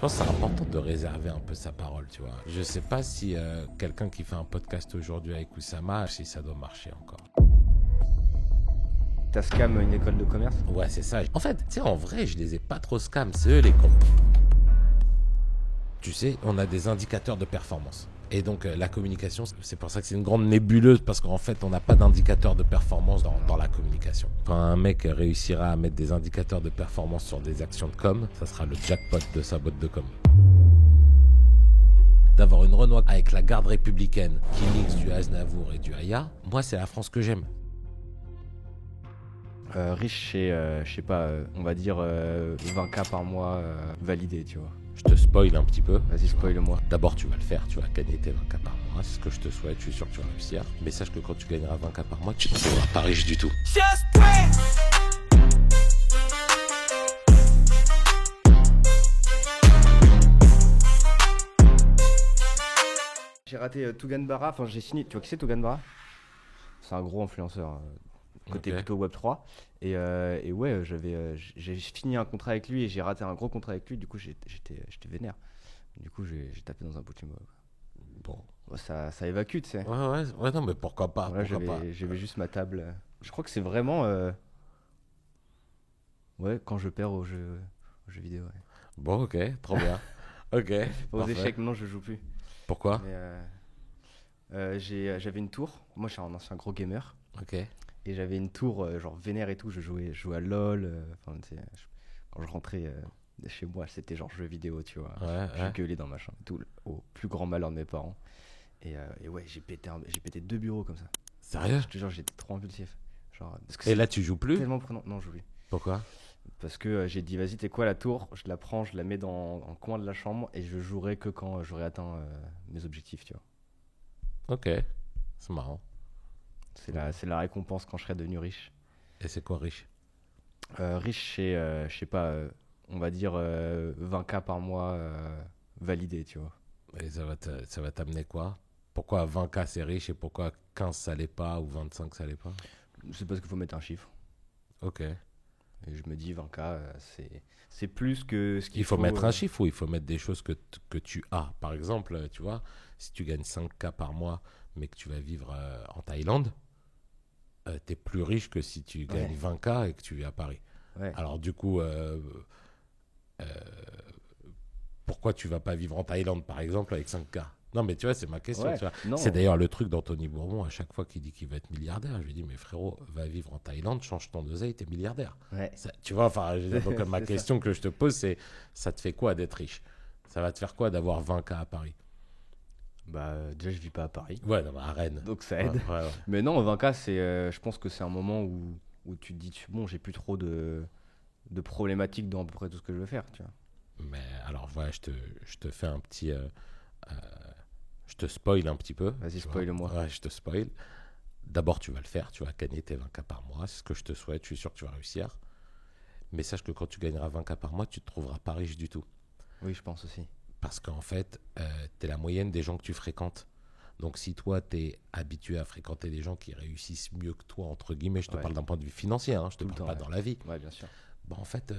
Je pense que c'est important de réserver un peu sa parole, tu vois. Je sais pas si quelqu'un qui fait un podcast aujourd'hui avec Oussama, si ça doit marcher encore. T'as scam une école de commerce? Ouais, c'est ça. En fait, tu sais, en vrai, je les ai pas trop scam, c'est eux les cons. Tu sais, on a des indicateurs de performance. Et donc, la communication, c'est pour ça que c'est une grande nébuleuse, parce qu'en fait, on n'a pas d'indicateur de performance dans la communication. Quand un mec réussira à mettre des indicateurs de performance sur des actions de com, ça sera le jackpot de sa boîte de com. D'avoir une Renault avec la garde républicaine qui mixe du Aznavour et du Aya, moi, c'est la France que j'aime. Riche, c'est, je sais pas, on va dire 20K par mois validé, tu vois. Je te spoil un petit peu. Vas-y, spoil-moi. D'abord, tu vas le faire, tu vas gagner tes 20K par mois. C'est ce que je te souhaite, je suis sûr que tu vas réussir. Mais sache que quand tu gagneras 20K par mois, tu ne seras pas riche du tout. J'ai raté Tougan Barra, enfin j'ai signé, tu vois qui c'est Tougan Barra? C'est un gros influenceur, côté Ok. plutôt Web3. Et ouais, j'ai fini un contrat avec lui et j'ai raté un gros contrat avec lui, du coup j'étais vénère. Du coup j'ai tapé dans un petit mot. Bon. Bon, ça évacue, tu sais. Ouais, non, mais pourquoi pas, Voilà, pourquoi pas. j'avais juste ma table. Je crois que c'est vraiment. Ouais, quand je perds aux jeux vidéo. Ouais. Bon, ok, trop bien. Ok, Aux parfait. échecs, maintenant je joue plus. Pourquoi? Mais j'avais une tour. Moi, je suis un ancien gros gamer. Ok. Et j'avais une tour, genre vénère et tout. Je jouais à LoL. Enfin, tu sais, quand je rentrais de chez moi, c'était genre jeux vidéo, tu vois. Ouais, Je ouais. gueulais dans ma chambre. Tout, au plus grand malheur de mes parents. Et ouais, j'ai pété 2 bureaux comme ça. Sérieux? Je te jure, j'étais trop impulsif. Genre, parce que Et c'est là, tu joues plus? tellement prenant. Non, j'oublie. Pourquoi? Parce que j'ai dit, vas-y, t'es quoi la tour? Je la prends, je la mets dans un coin de la chambre et je jouerai que quand j'aurai atteint mes objectifs, tu vois. Ok, c'est marrant. C'est la récompense quand je serai devenu riche. Et c'est quoi riche? Riche, c'est, je sais pas, on va dire 20K par mois validé, tu vois. Et ça va t'amener quoi? Pourquoi 20K c'est riche et pourquoi 15 ça l'est pas ou 25 ça l'est pas? C'est parce qu'il faut mettre un chiffre. Ok. Et je me dis 20K, c'est plus que ce qu'il Il faut mettre euh, un chiffre ou il faut mettre des choses que tu as. Par exemple, tu vois, si tu gagnes 5K par mois mais que tu vas vivre en Thaïlande, t'es plus riche que si tu gagnes Ouais. 20K et que tu vis à Paris. Ouais. Alors du coup, euh, pourquoi tu vas pas vivre en Thaïlande par exemple avec 5K? Non mais tu vois, c'est ma question. Ouais. Tu vois. Non. C'est d'ailleurs le truc d'Anthony Bourbon à chaque fois qu'il dit qu'il va être milliardaire. Je lui dis mais frérot, va vivre en Thaïlande, change ton oseille, t'es milliardaire. Ouais. Tu vois, enfin, je veux dire, donc ma C'est ça. question que je te pose, c'est ça te fait quoi d'être riche? Ça va te faire quoi d'avoir 20K à Paris? Bah, déjà, je vis pas à Paris. Ouais, non, mais à Rennes. Donc ça Ouais, aide. ouais. Mais non, 20K, je pense que c'est un moment où tu te dis, bon, j'ai plus trop de problématiques dans à peu près tout ce que je veux faire, tu vois. Mais alors, voilà, je te fais un petit. Je te spoil un petit peu. Vas-y, tu vois. spoil-moi. Ouais, je te spoil. D'abord, tu vas le faire. Tu vas gagner tes 20K par mois. C'est ce que je te souhaite. Je suis sûr que tu vas réussir. Mais sache que quand tu gagneras 20K par mois, tu ne te trouveras pas riche du tout. Oui, je pense aussi. Parce qu'en fait, tu es la moyenne des gens que tu fréquentes. Donc si toi, tu es habitué à fréquenter des gens qui réussissent mieux que toi, entre guillemets, je te Ouais. parle d'un point de vue financier, hein, je te Tout le parle temps, pas ouais. dans la vie. Ouais, bien sûr. Bah, en fait,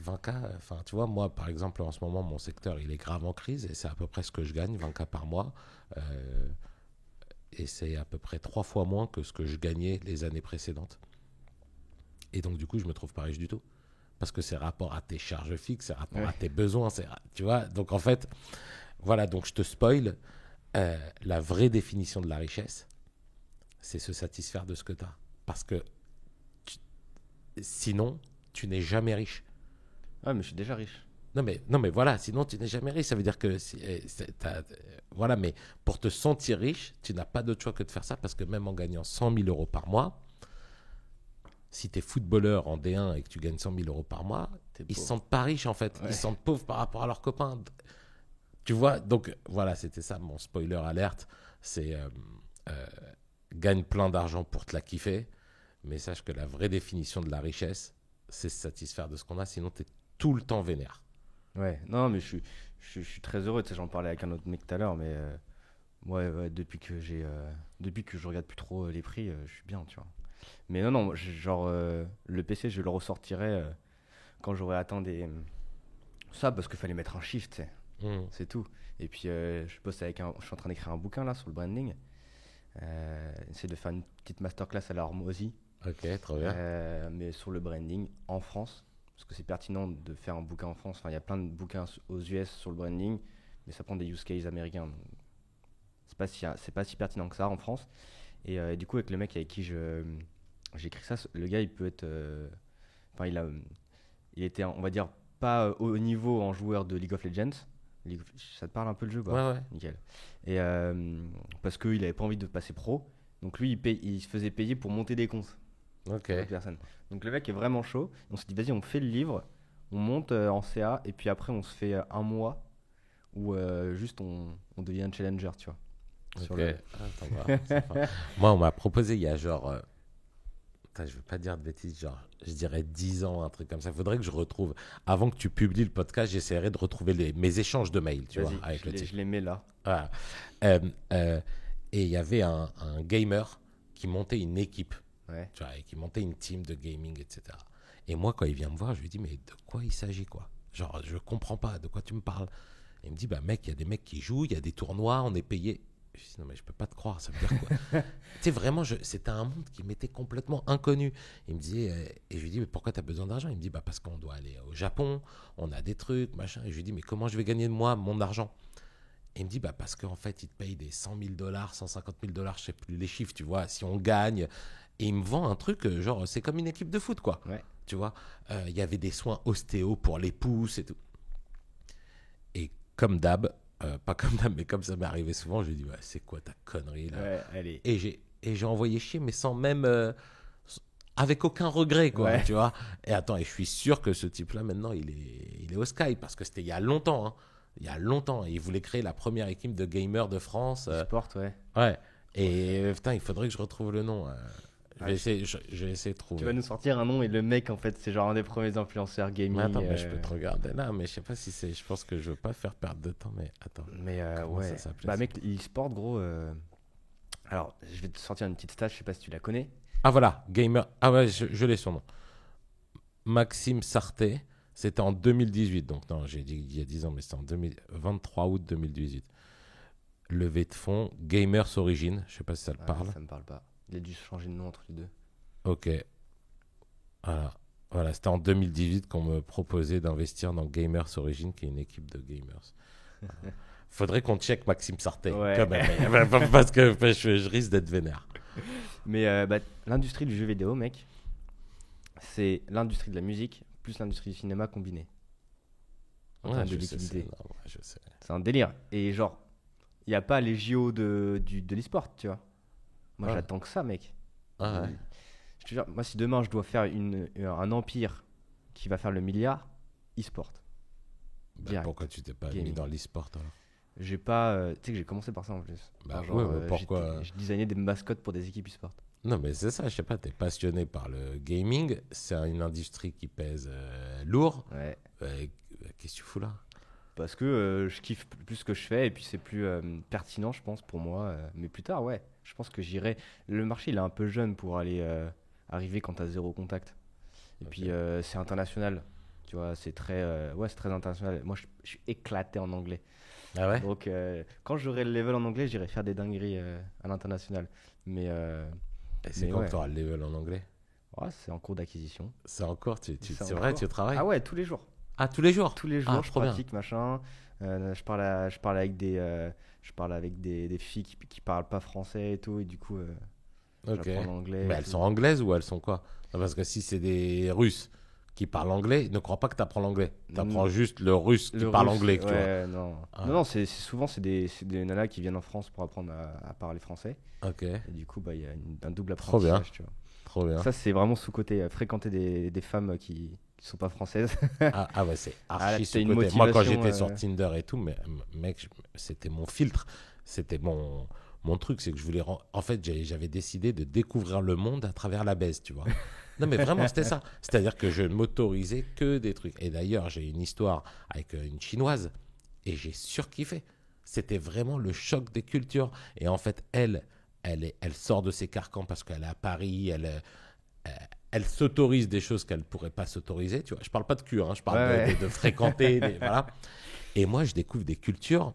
20K, enfin tu vois, moi par exemple, en ce moment, mon secteur, il est grave en crise et c'est à peu près ce que je gagne, 20K par mois. Et c'est à peu près 3 fois moins que ce que je gagnais les années précédentes. Et donc du coup, je me trouve pas riche du tout. Parce que c'est rapport à tes charges fixes, c'est rapport à Ouais. tes besoins, tu vois. Donc en fait, voilà, donc je te spoil. La vraie définition de la richesse, c'est se satisfaire de ce que tu as. Parce que tu- sinon, tu n'es jamais riche. Ouais, mais je suis déjà riche. Non, mais voilà, sinon tu n'es jamais riche. Ça veut dire que voilà, mais pour te sentir riche, tu n'as pas d'autre choix que de faire ça parce que même en gagnant 100 000 euros par mois, si tu es footballeur en D1 et que tu gagnes 100 000 euros par mois, T'es ils se pauvre. sentent pas riches en fait. Ouais. Ils se sentent pauvres par rapport à leurs copains. Tu vois, donc voilà, c'était ça mon spoiler alerte. C'est gagne plein d'argent pour te la kiffer, mais sache que la vraie définition de la richesse, c'est se satisfaire de ce qu'on a, sinon tu es tout le temps vénère. Ouais, non, mais je suis très heureux. Tu sais, j'en parlais avec un autre mec tout à l'heure, mais ouais, depuis que je regarde plus trop les prix, je suis bien, tu vois. Mais non, non, genre, le PC, je le ressortirai quand j'aurai atteint Ça, parce qu'il fallait mettre un shift, tu sais. Hmm. C'est tout. Et puis, je suis en train d'écrire un bouquin là sur le branding. Essayer de faire une petite masterclass à la Hormozy, Ok, trop bien. mais sur le branding en France. Parce que c'est pertinent de faire un bouquin en France. Enfin, il y a plein de bouquins aux US sur le branding, mais ça prend des use cases américains. Donc, c'est pas si pertinent que ça en France. Et du coup, avec le mec avec qui j'ai écrit ça, le gars, il peut être. Enfin, il était, on va dire, pas au niveau en joueur de League of Legends. Ça te parle un peu le jeu, quoi. Ouais, ouais. Nickel. Et parce qu'il avait pas envie de passer pro. Donc lui, il se faisait payer pour monter des comptes Ok. d'autres personnes. Donc le mec est vraiment chaud. On s'est dit, vas-y, on fait le livre, on monte en CA, et puis après, on se fait un mois où juste on devient un challenger, tu vois. Sur Ok. le- Attends, voir, c'est pas- Moi, on m'a proposé il y a genre. Putain, je veux pas dire de bêtises, genre, je dirais 10 ans, un truc comme ça. Il faudrait que je retrouve. Avant que tu publies le podcast, j'essaierai de retrouver mes échanges de mails, tu vois, Vas-y, avec le type. je les mets là. Voilà. Euh, euh, et il y avait un gamer qui montait une équipe, Ouais. tu vois, et qui montait une team de gaming, etc. Et moi, quand il vient me voir, je lui dis, mais de quoi il s'agit, quoi? Genre, je comprends pas, de quoi tu me parles? Et il me dit, bah mec, il y a des mecs qui jouent, il y a des tournois, on est payé. Je dis, non, mais je peux pas te croire, ça veut dire quoi? Tu sais, vraiment, c'était un monde qui m'était complètement inconnu. Il me disait, et je lui dis, mais pourquoi tu as besoin d'argent? Il me dit, bah parce qu'on doit aller au Japon, on a des trucs, machin. Et je lui dis, mais comment je vais gagner de moi mon argent? Et il me dit, bah parce qu'en fait, ils te payent des 100 000 dollars, 150 000 dollars, je sais plus les chiffres, tu vois, si on gagne. Et il me vend un truc, genre, c'est comme une équipe de foot, quoi. Ouais. Tu vois, il y avait des soins ostéo pour les pouces et tout. Et comme d'hab, pas comme d'hab, mais comme ça m'est arrivé souvent, je lui dis, ouais, c'est quoi ta connerie, là? Ouais, allez. Et j'ai envoyé chier, mais sans même. Avec aucun regret, quoi, Ouais. tu vois. Et attends, et je suis sûr que ce type-là, maintenant, il est au Sky, parce que c'était il y a longtemps, hein. Il y a longtemps. Il voulait créer la première équipe de gamers de France. Sport, ouais. Ouais. Et putain, il faudrait que je retrouve le nom. Je vais Ouais, essayer, je vais essayer de trouver. Tu vas nous sortir un nom et le mec, en fait, c'est genre un des premiers influenceurs gaming. Mais attends, mais je peux te regarder là, mais je sais pas si c'est. Je pense que je veux pas faire perdre de temps, mais attends. Mais Comment ouais. ça s'appelait, Bah ça mec, l'e-sport, gros. Alors, je vais te sortir une petite stat, je sais pas si tu la connais. Ah voilà, gamer. Ah ouais, je l'ai son nom. Maxime Sarté. C'était en 2018. Donc non, j'ai dit il y a 10 ans, mais c'était en 23 août 2018. Levée de fonds, Gamers Origin. Je sais pas si ça te Ouais, parle. ça me parle pas. Il a dû changer de nom entre les deux. Ok. Voilà, c'était en 2018 qu'on me proposait d'investir dans Gamers Origin, qui est une équipe de gamers. Faudrait qu'on check Maxime Sarté, Ouais. quand même, parce que je risque d'être vénère. Mais bah, l'industrie du jeu vidéo, mec, c'est l'industrie de la musique plus l'industrie du cinéma combinée. En Ouais, termes de je sais, liquidité. c'est énorme, ouais, je sais. C'est un délire. Et genre, il n'y a pas les JO de l'e-sport, tu vois. Moi, Ouais. j'attends que ça, mec. Ah ouais. Je te jure, moi, si demain je dois faire un empire qui va faire le milliard, e-sport. Bah, Direct. pourquoi tu t'es pas mis Gaming. dans l'e-sport alors? J'ai pas. Tu sais que j'ai commencé par ça en plus. Bah Genre, ouais, mais pourquoi? je designais des mascottes pour des équipes e-sport. Non, mais c'est ça, je sais pas, t'es passionné par le gaming, c'est une industrie qui pèse lourd. Ouais. Qu'est-ce que tu fous là? Parce que je kiffe plus ce que je fais et puis c'est plus pertinent, je pense, pour moi. Mais plus tard, ouais. Je pense que j'irai. Le marché, il est un peu jeune pour aller arriver quand t'as zéro contact. Et Ok. puis c'est international. Tu vois, c'est très, ouais, c'est très international. Moi, je suis éclaté en anglais. Ah ouais? Donc, quand j'aurai le level en anglais, j'irai faire des dingueries à l'international. Mais Et c'est mais quand ouais. que tu auras le level en anglais? ouais, c'est en cours d'acquisition. C'est encore, C'est c'est vrai, encore. tu travailles? Ah ouais, tous les jours. Ah, tous les jours? Tous les jours, Ah, je trop bien. pratique, machin. Je parle avec des filles qui parlent pas français et tout. Et du coup, Ok. j'apprends l'anglais. Mais et elles tout. sont anglaises ou elles sont quoi? Non, parce que si c'est des Russes qui parlent anglais, ne crois pas que tu apprends l'anglais. Tu apprends juste le russe qui Le parle russe, anglais, tu vois. ouais, non. Ah. Non, souvent, c'est des nanas qui viennent en France pour apprendre à parler français. Ok, Et du coup, bah, il y a un double Trop bien. apprentissage, tu vois. trop bien. Ça, c'est vraiment sous-côté. Fréquenter des femmes qui sont pas françaises. Ah ouais, c'est Ah, là, archi t'as une sous-côté. Moi, quand motivation, j'étais sur Tinder et tout, mec, c'était mon filtre. C'était mon truc. C'est que je voulais. En fait, j'avais décidé de découvrir le monde à travers la baise, tu vois. Non, mais vraiment, c'était ça. C'est-à-dire que je ne m'autorisais que des trucs. Et d'ailleurs, j'ai une histoire avec une chinoise et j'ai surkiffé. C'était vraiment le choc des cultures. Et en fait, elle sort de ses carcans parce qu'elle est à Paris, elle s'autorise des choses qu'elle pourrait pas s'autoriser, tu vois. Je parle pas de cul, hein, je parle Ouais. de fréquenter, voilà. Et moi, je découvre des cultures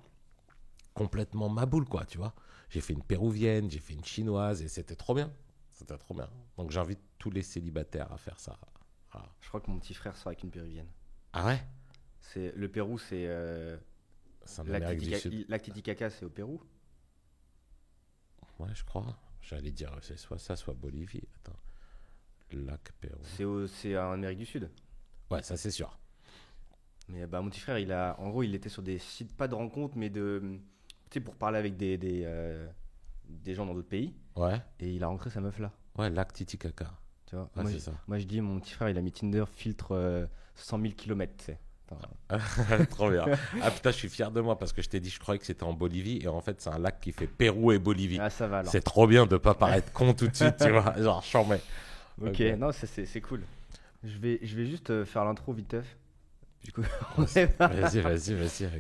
complètement maboules, quoi, tu vois. J'ai fait une péruvienne, j'ai fait une chinoise, et c'était trop bien. C'était trop bien. Donc, j'invite tous les célibataires à faire ça. Voilà. Je crois que mon petit frère sort avec une péruvienne. Ah ouais? Le Pérou, c'est. C'est en Amérique du Sud. Lac Titicaca, c'est au Pérou. Ouais, je crois. J'allais dire, c'est soit ça, soit Bolivie. Attends. Lac Pérou. C'est en Amérique du Sud. Ouais, ça, c'est sûr. Mais bah, mon petit frère, en gros, il était sur des sites, pas de rencontres, mais tu sais, pour parler avec des gens dans d'autres pays. Ouais. Et il a rencontré sa meuf là. Ouais, lac Titicaca. Tu vois. Ouais, moi, c'est je, ça. moi, je dis, mon petit frère, il a mis Tinder filtre 100 000 km, tu sais. Trop bien. Ah putain, je suis fier de moi parce que je t'ai dit, je croyais que c'était en Bolivie et en fait, c'est un lac qui fait Pérou et Bolivie. Ah, ça va alors. C'est trop bien de pas paraître con tout de suite, tu vois. Genre, chambé. Ok, Ok. non, c'est cool. Je vais juste faire l'intro vite teuf. Du coup, Vas-y. Avec...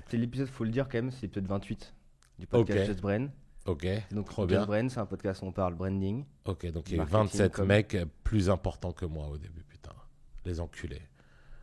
c'est l'épisode, faut le dire quand même, c'est l'épisode 28 du podcast Ok. Just Brain. Ok, Donc, trop Just bien. Brain, c'est un podcast où on parle branding. Ok, donc il y a eu Marketing 27 comme- mecs plus importants que moi au début, putain. Les enculés.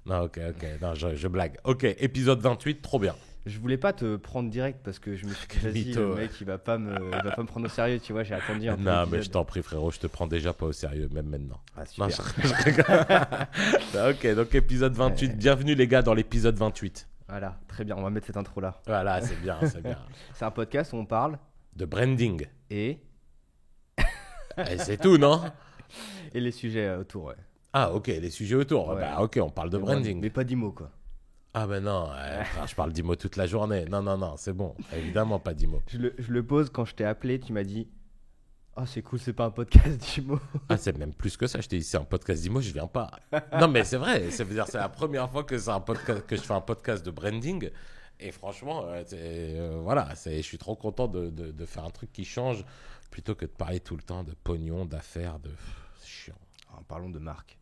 Non, ok, non, je blague. Ok, épisode 28, trop bien. Je voulais pas te prendre direct parce que je me suis dit, Quel vas-y, mytho, le ouais. mec, il va pas me prendre au sérieux, tu vois, j'ai attendu un peu. Non, mais je l'épisode. t'en prie, frérot, je te prends déjà pas au sérieux, même maintenant. Ah, Non, super. je rigole. Ok, donc épisode 28. Ouais. Bienvenue les gars dans l'épisode 28. Voilà, très bien, on va mettre cette intro là. Voilà, c'est bien, c'est bien. C'est un podcast où on parle De branding. et Et c'est tout, non? les sujets autour, ouais. Ah, ok, les sujets autour. Ouais. Bah, ok, on parle de Mais branding. Mais pas d'IMO, quoi. Ah, ben non, frère, je parle d'IMO toute la journée. Non, c'est bon. Évidemment, pas d'IMO. Je le pose quand je t'ai appelé, tu m'as dit, ah, c'est cool, c'est pas un podcast d'IMO. Ah, c'est même plus que ça. Je t'ai dit, c'est un podcast d'IMO, je viens pas. Non, mais c'est vrai. Ça veut dire, c'est la première fois que, c'est un podcast, que je fais un podcast de branding. Et franchement, voilà, je suis trop content de faire un truc qui change plutôt que de parler tout le temps de pognon, d'affaires, de. C'est chiant. Parlons de marque.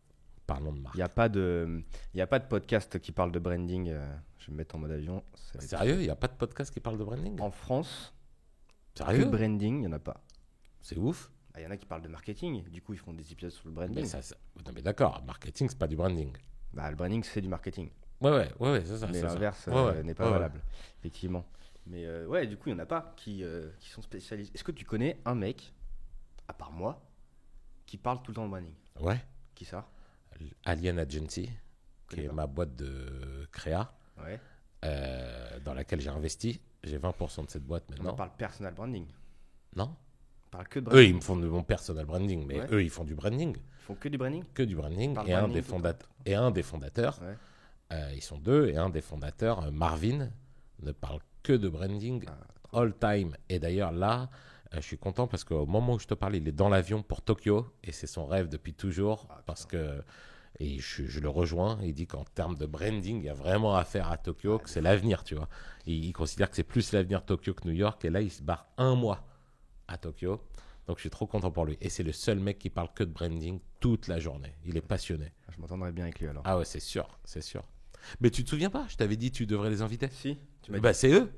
Parlons de marque. Il n'y a pas de podcast qui parle de branding. Je vais me mettre en mode avion. Ça va être- Sérieux, il n'y a pas de podcast qui parle de branding? En France, que Sérieux? de branding, il n'y en a pas. C'est ouf. Il y en a qui parlent de marketing, du coup ils font des épisodes sur le Mais branding. non, mais d'accord, marketing, c'est pas du branding. Bah, le branding c'est du marketing, Ouais, c'est ça. mais c'est ça. l'inverse Ouais, n'est pas ouais. valable, effectivement. Mais ouais, du coup il n'y en a pas qui sont spécialisés. Est-ce que tu connais un mec, à part moi, qui parle tout le temps de branding? Ouais. Qui ça? Alien Agency, qui Connais est pas. ma boîte de créa, Ouais. dans laquelle j'ai investi. J'ai 20% de cette boîte On maintenant. parle personal branding. Non? On parle que de Eux, branding. ils me font de mon personal branding, mais Ouais. eux, ils font du branding. Ils font que du branding. Que du branding. Parle Et un, branding des tout le temps. un des fondateurs, Ouais. ils sont deux, et un des fondateurs, Marvin, ne parle que de branding Ah, all time. Et d'ailleurs, là, je suis content parce qu'au moment où je te parle, il est dans l'avion pour Tokyo, et c'est son rêve depuis toujours, Ah, parce que, et je le rejoins, il dit qu'en termes de branding, il y a vraiment à faire à Tokyo, que c'est l'avenir, tu vois. Il considère que c'est plus l'avenir Tokyo que New York, et là, il se barre un mois à Tokyo. Donc, je suis trop content pour lui. Et c'est le seul mec qui parle que de branding toute la journée. Il est passionné. je m'entendrai bien avec lui alors. Ah ouais, c'est sûr. Mais tu te souviens pas? Je t'avais dit tu devrais les inviter. Si, tu m'as Bah, c'est eux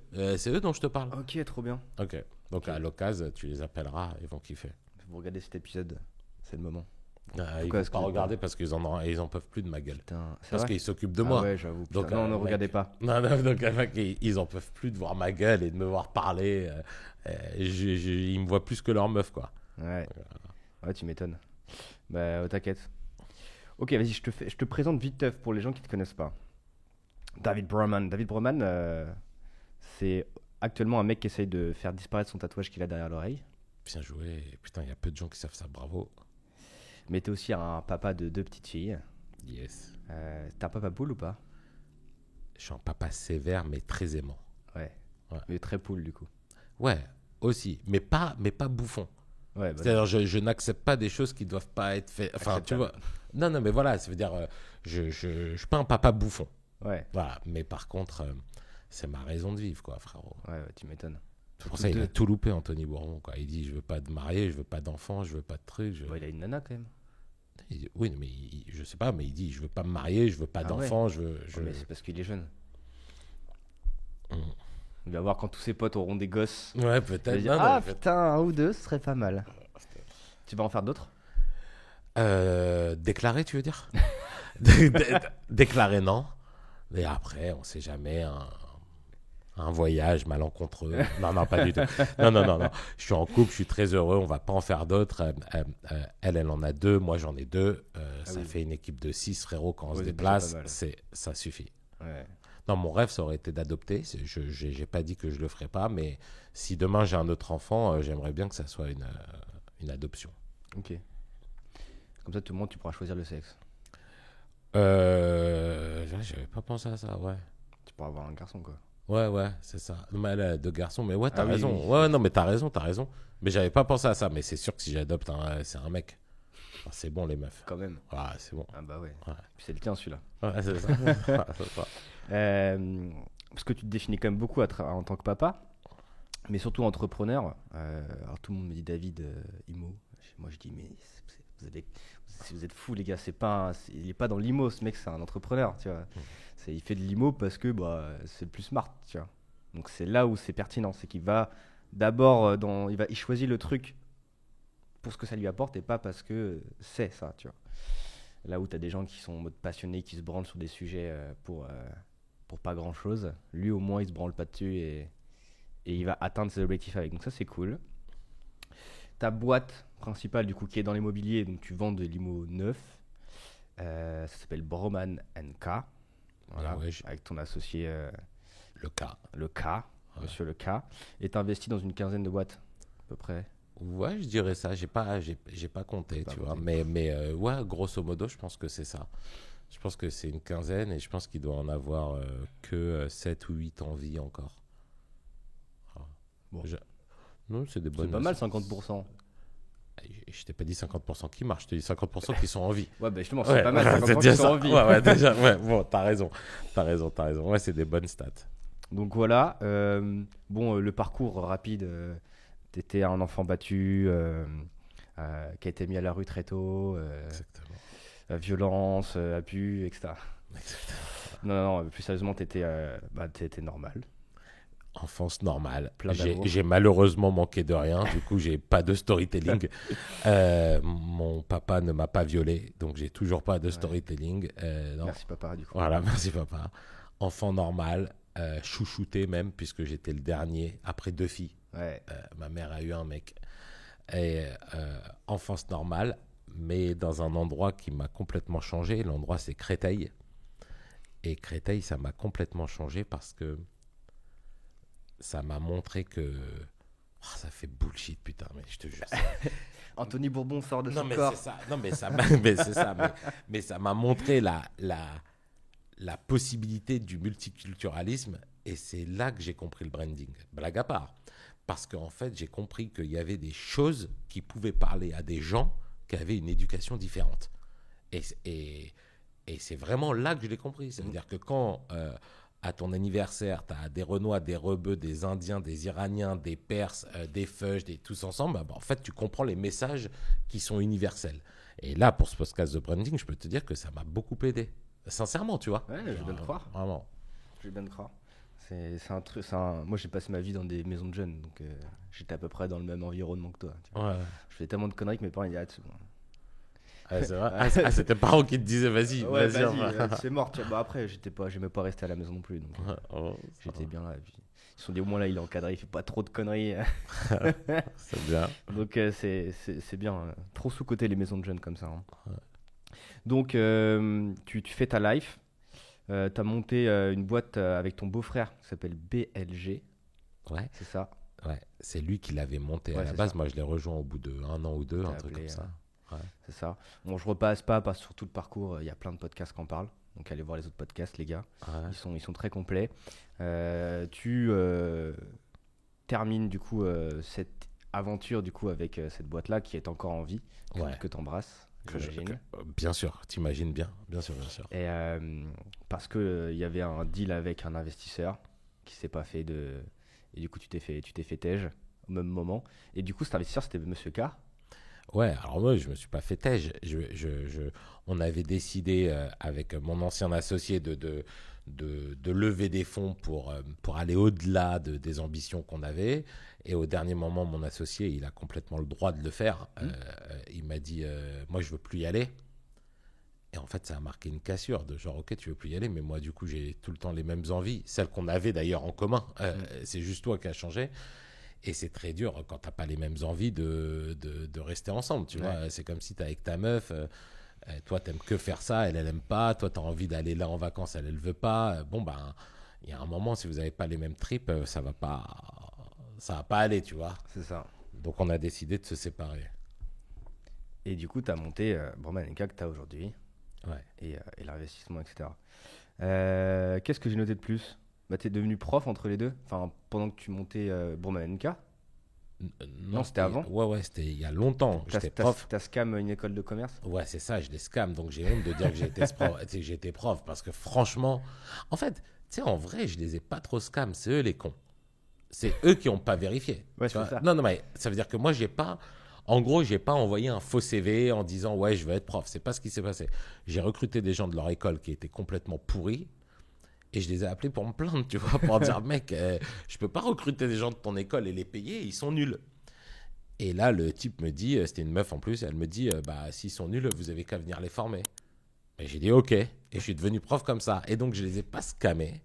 dont je te parle. dit. Ok, trop bien. Ok. Donc Ok. à l'occasion, tu les appelleras, ils vont kiffer. Vous regardez cet épisode, c'est le moment. Ils Pourquoi vont est-ce pas que- regarder parce qu'ils en peuvent plus de ma gueule. Putain, c'est Parce vrai. qu'ils s'occupent de Ah moi. ouais, j'avoue. putain. Donc, Non, ne mec, regardez pas. Non, donc mec, ils en peuvent plus de voir ma gueule et de me voir parler. Ils me voient plus que leur meuf, quoi. Ouais. Ouais, tu m'étonnes. Bah, t'inquiète. Ok, vas-y, je te présente vite teuf pour les gens qui te connaissent pas. David Broman. David Broman, c'est actuellement un mec qui essaye de faire disparaître son tatouage qu'il a derrière l'oreille. Bien joué. Putain, il y a peu de gens qui savent ça. Bravo. Mais t'es aussi un papa de 2 petites filles. Yes. T'es un papa poule ou pas? Je suis un papa sévère, mais très aimant. Ouais. Ouais. Mais très poule du coup. Ouais, aussi. Mais pas bouffon. Ouais, bah, C'est-à-dire, je n'accepte pas des choses qui doivent pas être faites. Enfin, tu vois. Non, mais voilà, ça veut dire, je suis pas un papa bouffon. ouais, Voilà. Mais par contre, c'est ma raison de vivre, quoi, frérot. ouais, tu m'étonnes. C'est pour ça il a tout loupé, Anthony Bourbon, quoi. Il dit, je veux pas de marié, je veux pas d'enfant, je veux pas de trucs. Ouais, il a une nana quand même. Oui, mais je sais pas, mais il dit, je veux pas me marier, je veux pas Ah d'enfant, ouais. je veux. Ouais, mais c'est parce qu'il est jeune. Mm. Il va voir quand tous ses potes auront des gosses. Ouais, Il va peut-être. dire, Non, ah mais putain, un ou deux, ce serait pas mal. Tu vas en faire d'autres? Déclaré, tu veux dire? Déclaré, non. Et après, on sait jamais, un voyage malencontreux. Non, non, pas du tout. Non, non, non, non. Je suis en couple, je suis très heureux, on va pas en faire d'autres. Elle en a 2, moi j'en ai 2. Ça oui. fait une équipe de 6, frérot, quand on Ouais, se c'est déjà pas déplace, mal. ça suffit. Ouais. Non, mon rêve, ça aurait été d'adopter. J'ai pas dit que je le ferais pas, mais si demain j'ai un autre enfant, j'aimerais bien que ça soit une adoption. Ok. Comme ça, tout le monde, tu pourras choisir le sexe. J'avais pas pensé à ça, ouais. Tu pourras avoir un garçon, quoi. Ouais, ouais, c'est ça. Non, mais elle a 2 garçons, mais ouais, t'as Ah oui, raison. oui. Ouais, non, mais t'as raison, t'as raison. Mais j'avais pas pensé à ça, mais c'est sûr que si j'adopte, c'est un mec. Enfin, c'est bon, les meufs. Quand même. Ouais, c'est bon. Ah bah ouais. Ouais, Puis c'est le tien, celui-là. ouais, c'est ça. Ouais, c'est ça. Parce que tu te définis quand même beaucoup en tant que papa, mais surtout entrepreneur. Alors tout le monde me dit David Imo. Moi je dis mais vous êtes fous les gars, il est pas dans l'IMO, ce mec c'est un entrepreneur, tu vois. Il fait de l'IMO parce que c'est le plus smart, tu vois. Donc c'est là où c'est pertinent, c'est qu'il va d'abord il choisit le truc pour ce que ça lui apporte et pas parce que c'est ça, tu vois. Là où tu as des gens qui sont en mode passionnés, qui se branlent sur des sujets pour pas grand chose, lui au moins il se branle pas dessus et il va atteindre ses objectifs avec. Donc ça c'est cool. Ta boîte principale du coup qui est dans l'immobilier, donc tu vends de l'immo neuf, ça s'appelle Broman & K. Voilà, Ouais, avec ton associé le cas. le K, Ouais. monsieur le K, et tu investis dans une quinzaine de boîtes à peu près. Ouais, je dirais ça. J'ai pas compté, Pas tu vois. compté. Mais ouais, grosso modo, je pense que c'est ça. Je pense que c'est une quinzaine et je pense qu'il doit en avoir que 7 ou 8 en vie encore. Ah. Bon. Non, c'est des C'est bonnes. pas mal 50%. Je t'ai pas dit 50% qui marchent, je t'ai dit 50% qui sont en vie. Ouais, bah justement, c'est Ouais, pas mal voilà, 50% c'est qui déjà sont ça. en vie. Ouais, ouais, déjà, ouais, bon, t'as raison. T'as raison, t'as raison. Ouais, c'est des bonnes stats. Donc voilà, le parcours rapide, t'étais un enfant battu, qui a été mis à la rue très tôt, Exactement. violence, abus, etc. Exactement. Non, non, non, plus sérieusement, t'étais normal. Enfance normale. Plein d'amour. J'ai malheureusement manqué de rien, du coup j'ai pas de storytelling. Mon papa ne m'a pas violé, donc j'ai toujours pas de storytelling. Non. Merci papa, du coup. Voilà, merci papa. Enfant normal, chouchouté même, puisque j'étais le dernier, après 2 filles. Ouais, Ma mère a eu un mec. Et enfance normale, mais dans un endroit qui m'a complètement changé. L'endroit c'est Créteil. Et Créteil, ça m'a complètement changé parce que ça m'a montré que... Oh, ça fait bullshit, putain, mais je te jure. Anthony Bourbon sort de Non, son mais corps. c'est ça. Non, mais ça m'a, mais c'est ça. Mais ça m'a montré la possibilité du multiculturalisme. Et c'est là que j'ai compris le branding. Blague à part. Parce qu'en fait, j'ai compris qu'il y avait des choses qui pouvaient parler à des gens qui avaient une éducation différente. Et c'est vraiment là que je l'ai compris. Ça veut dire que quand, à ton anniversaire, tu as des Renois, des Rebeux, des Indiens, des Iraniens, des Perses, des Feuges, tous ensemble, en fait, tu comprends les messages qui sont universels. Et là, pour ce podcast de branding, je peux te dire que ça m'a beaucoup aidé. Sincèrement, tu vois. Ouais, je vais bien te croire. Vraiment. Je vais bien te croire. C'est un truc. Moi, j'ai passé ma vie dans des maisons de jeunes, donc j'étais à peu près dans le même environnement que toi. Tu vois. Ouais. Je faisais tellement de conneries que mes parents ils disaient c'est bon. Ah, c'est vrai. Ah, c'est tes parents qui te disaient vas-y, Ouais, vas-y. vas-y, enfin. c'est mort. Tu vois. Bah, après, j'aimais pas rester à la maison non plus, donc Ouais, oh, ça j'étais va. bien là. Et puis, ils se sont dit au moins là, il est encadré, il fait pas trop de conneries. C'est bien. Donc c'est bien. Trop sous-côté les maisons de jeunes comme ça. Hein. Ouais. Donc tu fais ta life. Tu as monté une boîte avec ton beau-frère qui s'appelle BLG, Ouais. c'est ça? Ouais. C'est lui qui l'avait monté à Ouais, la c'est base. ça. Moi, je l'ai rejoint au bout de 1 an ou 2, T'as un truc appelé, comme ça. Ouais. C'est ça. Bon, je repasse pas parce que sur tout le parcours, il y a plein de podcasts qui en parlent. Donc allez voir les autres podcasts, les gars. Ouais. Ils sont très complets. Tu termines du coup cette aventure du coup avec cette boîte-là qui est encore en vie, Ouais. que t'embrasses, j'imagine. Bien sûr, t'imagines bien. Bien sûr, bien sûr. Et parce que il y avait un deal avec un investisseur qui s'est pas fait et du coup tu t'es fait tège au même moment. Et du coup cet investisseur c'était Monsieur K. Ouais, alors moi, je me suis pas fait têche. On avait décidé avec mon ancien associé de lever des fonds pour aller au-delà des ambitions qu'on avait. Et au dernier moment, mon associé, il a complètement le droit de le faire. Il m'a dit, moi, je veux plus y aller. Et en fait, ça a marqué une cassure de genre, ok, tu veux plus y aller, mais moi, du coup, j'ai tout le temps les mêmes envies, celles qu'on avait d'ailleurs en commun. C'est juste toi qui as changé. Et c'est très dur quand t'as pas les mêmes envies de rester ensemble, tu vois. C'est comme si t'es avec ta meuf, toi t'aimes que faire ça, elle aime pas, toi t'as envie d'aller là en vacances, elle veut pas. Bon ben, il y a un moment, si vous avez pas les mêmes tripes, ça va pas aller, tu vois. C'est ça. Donc on a décidé de se séparer. Et du coup, tu as monté Broman & K que tu as aujourd'hui, Ouais. et l'investissement, etc. Qu'est-ce que j'ai noté de plus? Bah, tu es devenu prof entre les deux, enfin, pendant que tu montais Broman & K. Non, c'était avant. Ouais, c'était il y a longtemps. J'étais prof. T'as scam une école de commerce? Ouais, c'est ça, je les scam. Donc j'ai honte de dire que j'ai été prof. Parce que franchement, en fait, tu sais, en vrai, je les ai pas trop scam. C'est eux les cons. C'est eux qui n'ont pas vérifié. Ouais, tu c'est vois. ça. Non, mais ça veut dire que moi, j'ai pas. En gros, j'ai pas envoyé un faux CV en disant ouais, je veux être prof. C'est pas ce qui s'est passé. J'ai recruté des gens de leur école qui étaient complètement pourris. Et je les ai appelés pour me plaindre, tu vois, pour dire mec, je peux pas recruter des gens de ton école et les payer, ils sont nuls. Et là, le type me dit, c'était une meuf en plus, elle me dit, bah s'ils sont nuls, vous avez qu'à venir les former. Et j'ai dit ok, et je suis devenu prof comme ça. Et donc je les ai pas scammés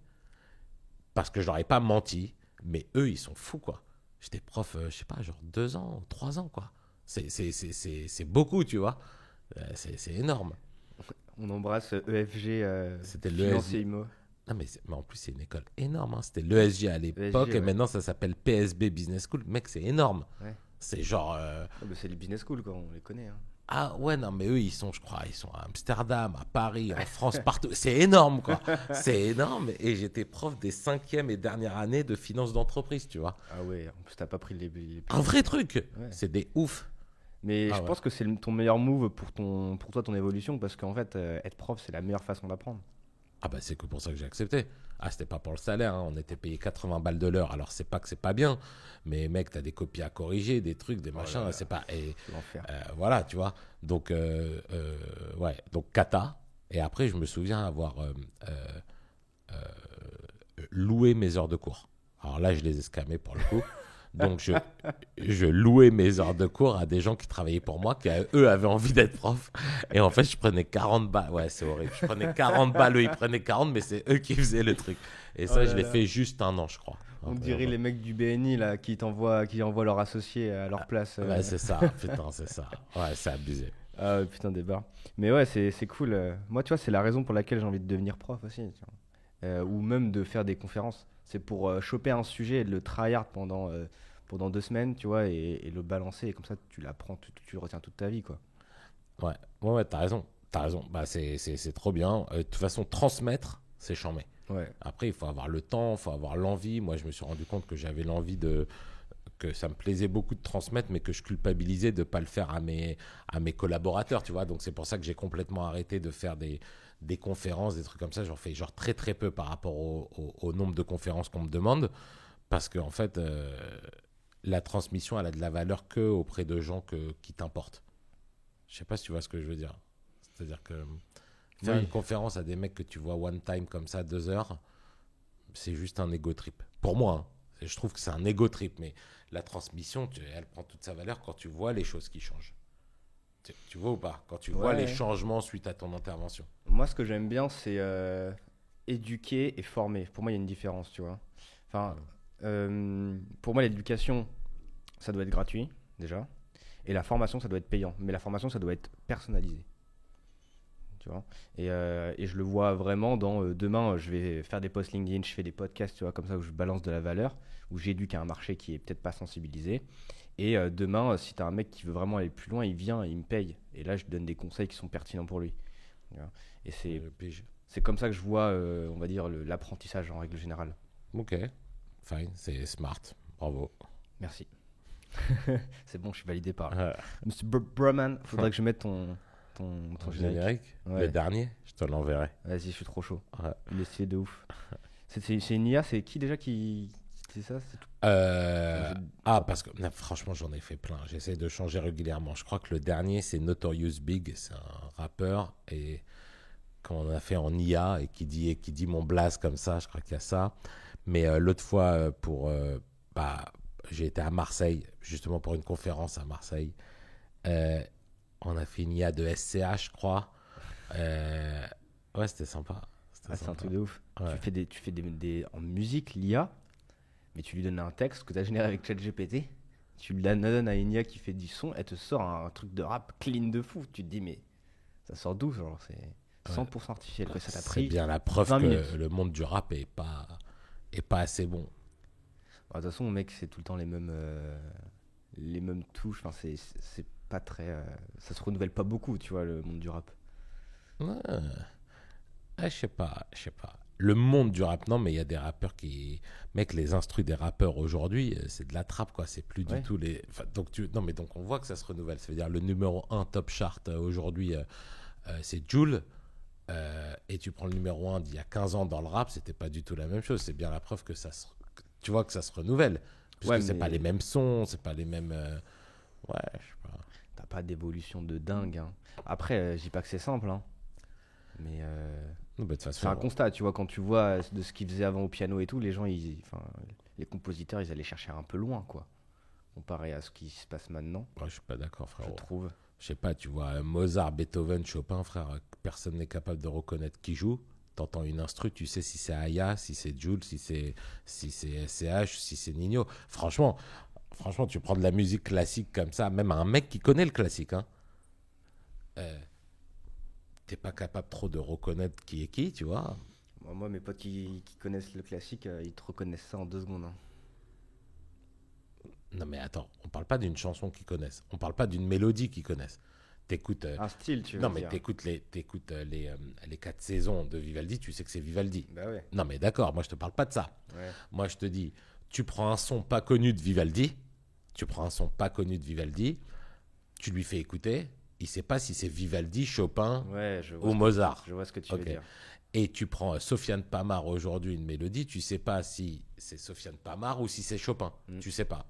parce que je leur ai pas menti, mais eux ils sont fous quoi. J'étais prof, je sais pas, genre 2 ans, 3 ans quoi. C'est beaucoup, tu vois. C'est énorme. On embrasse EFG, C'était financier l'ESG. IMO. Non, mais en plus, c'est une école énorme. Hein. C'était l'ESG à l'époque, ESG, et ouais. maintenant, ça s'appelle PSB Business School. Mec, c'est énorme. Ouais. C'est genre. Ah bah, c'est les business schools, quoi, on les connaît. Hein. Ah ouais, non, mais eux, je crois, ils sont à Amsterdam, à Paris, en France, partout. C'est énorme, quoi. C'est énorme. Et j'étais prof des 5e et dernières années de finance d'entreprise, tu vois. Ah ouais, en plus, t'as pas pris les Un vrai truc. Ouais. C'est des ouf. Mais Ah je ouais. pense que c'est ton meilleur move pour toi, ton évolution, parce qu'en fait, être prof, c'est la meilleure façon d'apprendre. Ah bah c'est que pour ça que j'ai accepté. Ah, c'était pas pour le salaire, hein. On était payé 80 balles de l'heure. Alors c'est pas que c'est pas bien, mais mec, t'as des copies à corriger, des trucs, des machins, là là. c'est pas. Et L'enfer. voilà, tu vois. Donc ouais, donc kata. Et après, je me souviens avoir loué mes heures de cours. Alors là, je les ai scamés pour le coup. Donc je louais mes heures de cours à des gens qui travaillaient pour moi, qui eux avaient envie d'être profs. Et en fait, je prenais 40 balles. Ouais, c'est horrible. Je prenais 40 balles, eux, ils prenaient 40, mais c'est eux qui faisaient le truc. Et ça, Oh je là l'ai là. fait juste 1 an, je crois. On Après, dirait enfin, les mecs du BNI là, qui envoient leurs associés à leur place. Ouais, c'est ça. Putain, c'est ça. Ouais, c'est abusé. Ah putain, des barres. Mais ouais, c'est cool. Moi, tu vois, c'est la raison pour laquelle j'ai envie de devenir prof aussi. Tu vois. Ou même de faire des conférences. C'est pour choper un sujet et de le tryhard pendant 2 semaines, tu vois, et le balancer. Et comme ça, tu l'apprends, tu le retiens toute ta vie, quoi. Ouais, ouais, t'as raison. T'as raison. Bah, c'est trop bien. De toute façon, transmettre, c'est chambé. Ouais. Après, il faut avoir le temps, il faut avoir l'envie. Moi, je me suis rendu compte que j'avais l'envie que ça me plaisait beaucoup de transmettre, mais que je culpabilisais de ne pas le faire à mes collaborateurs, tu vois. Donc, c'est pour ça que j'ai complètement arrêté de faire des conférences, des trucs comme ça. J'en fais genre très, très peu par rapport au nombre de conférences qu'on me demande. Parce qu'en fait, la transmission, elle a de la valeur que auprès de gens qui t'importent. Je sais pas si tu vois ce que je veux dire. C'est-à-dire que faire Oui. une conférence à des mecs que tu vois one time comme ça, 2 heures, c'est juste un ego trip. Pour moi, hein. Je trouve que c'est un ego trip, mais la transmission, elle prend toute sa valeur quand tu vois les choses qui changent. Tu vois ou pas? Quand tu vois Ouais. les changements suite à ton intervention. Moi, ce que j'aime bien, c'est éduquer et former. Pour moi, il y a une différence, tu vois. Enfin, pour moi, l'éducation, ça doit être gratuit, déjà. Et la formation, ça doit être payant. Mais la formation, ça doit être personnalisé. Tu vois. Et je le vois vraiment dans demain, je vais faire des posts LinkedIn, je fais des podcasts, tu vois, comme ça, où je balance de la valeur, où j'éduque à un marché qui est peut-être pas sensibilisé. Et demain, si tu as un mec qui veut vraiment aller plus loin, il vient, il me paye. Et là, je lui donne des conseils qui sont pertinents pour lui. Tu vois. Et Le pige. c'est comme ça que je vois, on va dire, l'apprentissage en règle générale. Ok, fine, c'est smart. Bravo. Merci. C'est bon, je suis validé par Euh, Monsieur Brumman. Faudrait que je mette ton ton générique. générique, Ouais. le dernier, je te l'enverrai. Vas-y, je suis trop chaud. Ouais. Il est stylé de ouf. C'est une IA, c'est qui déjà qui. c'est ça, c'est tout. Parce que non, franchement, j'en ai fait plein. J'essaie de changer régulièrement. Je crois que le dernier, c'est Notorious Big. C'est un rappeur. Et quand on a fait en IA et qui dit mon blaze comme ça, je crois qu'il y a ça. Mais l'autre fois, j'ai été à Marseille, justement pour une conférence à Marseille. On a fait une IA de SCH, je crois. Ouais, c'était sympa. C'est un truc de ouf. Ouais. Tu fais en musique, l'IA, mais tu lui donnes un texte que tu as généré avec ChatGPT. Tu le donnes à une IA qui fait du son, elle te sort un truc de rap clean de fou. Tu te dis, mais ça sort d'où? Genre, c'est 100% artificiel. Ça t'a C'est pris bien la preuve 20 que minutes. le monde du rap est pas assez bon. De toute façon, mec, c'est tout le temps les mêmes touches. Enfin, c'est pas très. Ça se renouvelle pas beaucoup, tu vois, le monde du rap. Ouais. Je sais pas. Le monde du rap, non, mais il y a des rappeurs qui... Mec, les instrus des rappeurs aujourd'hui, c'est de la trappe, quoi. C'est plus du tout les... Enfin, donc on voit que ça se renouvelle. Ça veut dire le numéro 1 top chart aujourd'hui, c'est Jul. Et tu prends le numéro 1 d'il y a 15 ans dans le rap, c'était pas du tout la même chose. C'est bien la preuve que tu vois que ça se renouvelle. Puisque c'est pas les mêmes sons, c'est pas les mêmes... Ouais, je sais pas. T'as pas d'évolution de dingue. Hein. Après, je dis pas que c'est simple, hein. Mais Non, de toute façon, c'est un constat, tu vois, quand tu vois de ce qu'ils faisaient avant au piano et tout, les gens, les compositeurs, ils allaient chercher un peu loin, quoi, comparé à ce qui se passe maintenant, ouais, je suis pas d'accord, frère. je trouve. Je sais pas, tu vois, Mozart, Beethoven, Chopin, frère, personne n'est capable de reconnaître qui joue. T'entends une instru, tu sais si c'est Aya, si c'est Jules, si c'est SCH, si c'est Nino. Franchement, tu prends de la musique classique comme ça, même un mec qui connaît le classique, hein, t'es pas capable trop de reconnaître qui est qui, tu vois. Moi, mes potes qui connaissent le classique, ils te reconnaissent ça en 2 secondes. Hein. Non mais attends, on parle pas d'une chanson qu'ils connaissent, on parle pas d'une mélodie qu'ils connaissent. T'écoutes, Un style, tu veux non mais dire. t'écoutes les 4 saisons de Vivaldi, tu sais que c'est Vivaldi. Bah ouais. Non mais d'accord, moi je te parle pas de ça. Ouais. Moi je te dis, tu prends un son pas connu de Vivaldi, tu lui fais écouter, il sait pas si c'est Vivaldi, Chopin Ouais, ou Mozart. Je vois ce que tu veux Ok. dire. Et tu prends Sofiane Pamar aujourd'hui, une mélodie, tu sais pas si c'est Sofiane Pamar ou si c'est Chopin. Tu sais pas.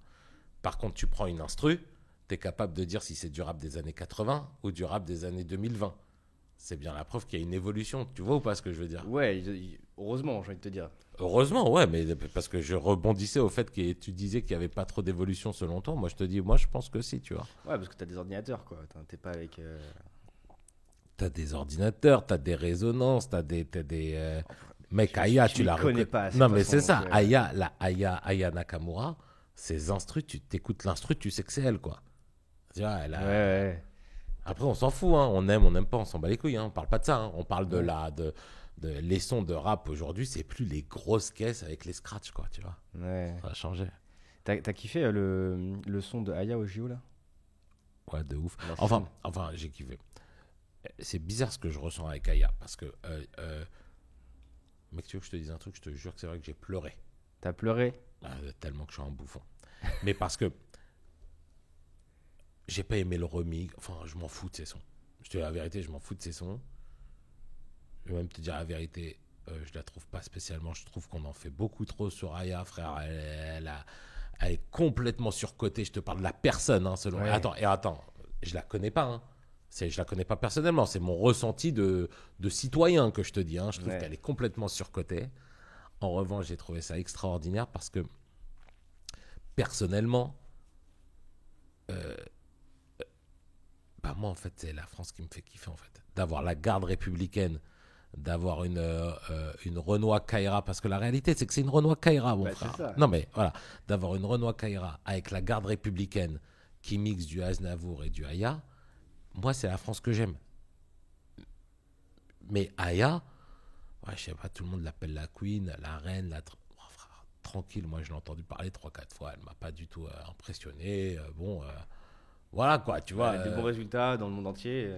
Par contre, tu prends une instru, tu es capable de dire si c'est du rap des années 80 ou du rap des années 2020. C'est bien la preuve qu'il y a une évolution. Tu vois ou pas ce que je veux dire? Ouais, heureusement, j'ai envie de te dire. Heureusement, ouais, mais parce que je rebondissais au fait que tu disais qu'il n'y avait pas trop d'évolution selon toi. Moi, je te dis, moi, je pense que si, tu vois. Ouais, parce que t'as des ordinateurs, quoi. T'es pas avec. T'as des ordinateurs, t'as des résonances, t'as des mec, Aya, tu la connais reconnais pas. Non, mais c'est ça. donc, Aya Nakamura, ses instrus, tu t'écoutes l'instru, tu sais que c'est elle, quoi. Tu vois, elle a... Ouais. Après, on s'en fout, hein. On n'aime pas, on s'en bat les couilles, hein. On parle pas de ça, hein. On parle Ouais. de les sons de rap aujourd'hui, c'est plus les grosses caisses avec les scratchs, quoi, tu vois. Ouais. Ça a changé. T'as kiffé le son de Aya au JO là? Ouais, de ouf. Alors, Enfin, j'ai kiffé. C'est bizarre ce que je ressens avec Aya, parce que, mec, tu veux que je te dise un truc, je te jure que c'est vrai que j'ai pleuré. T'as pleuré? Tellement que je suis un bouffon. Mais parce que j'ai pas aimé le remix. Enfin, je m'en fous de ces sons. Je te dis la vérité, je m'en fous de ces sons. Je vais même te dire la vérité, je la trouve pas spécialement. Je trouve qu'on en fait beaucoup trop sur Aya, frère. Elle est complètement surcotée. Je te parle de la personne, hein, selon. Ouais. Attends, je la connais pas, hein. Je la connais pas personnellement. C'est mon ressenti de citoyen que je te dis, hein. Je trouve Ouais. qu'elle est complètement surcotée. En revanche, j'ai trouvé ça extraordinaire parce que personnellement, moi, en fait, c'est la France qui me fait kiffer, en fait. D'avoir la garde républicaine, d'avoir une Renoir Kaira, parce que la réalité, c'est que c'est une Renoir Kaira, mon Bah, frère. c'est ça. Non, mais voilà, d'avoir une Renoir Kaira avec la garde républicaine qui mixe du Aznavour et du Aya, moi, c'est la France que j'aime. Mais Aya, ouais, je sais pas, tout le monde l'appelle la Queen, la Reine, oh, frère, tranquille, moi, je l'ai entendu parler 3-4 fois, elle m'a pas du tout impressionné. Voilà quoi, tu vois. Ouais, des bons résultats dans le monde entier.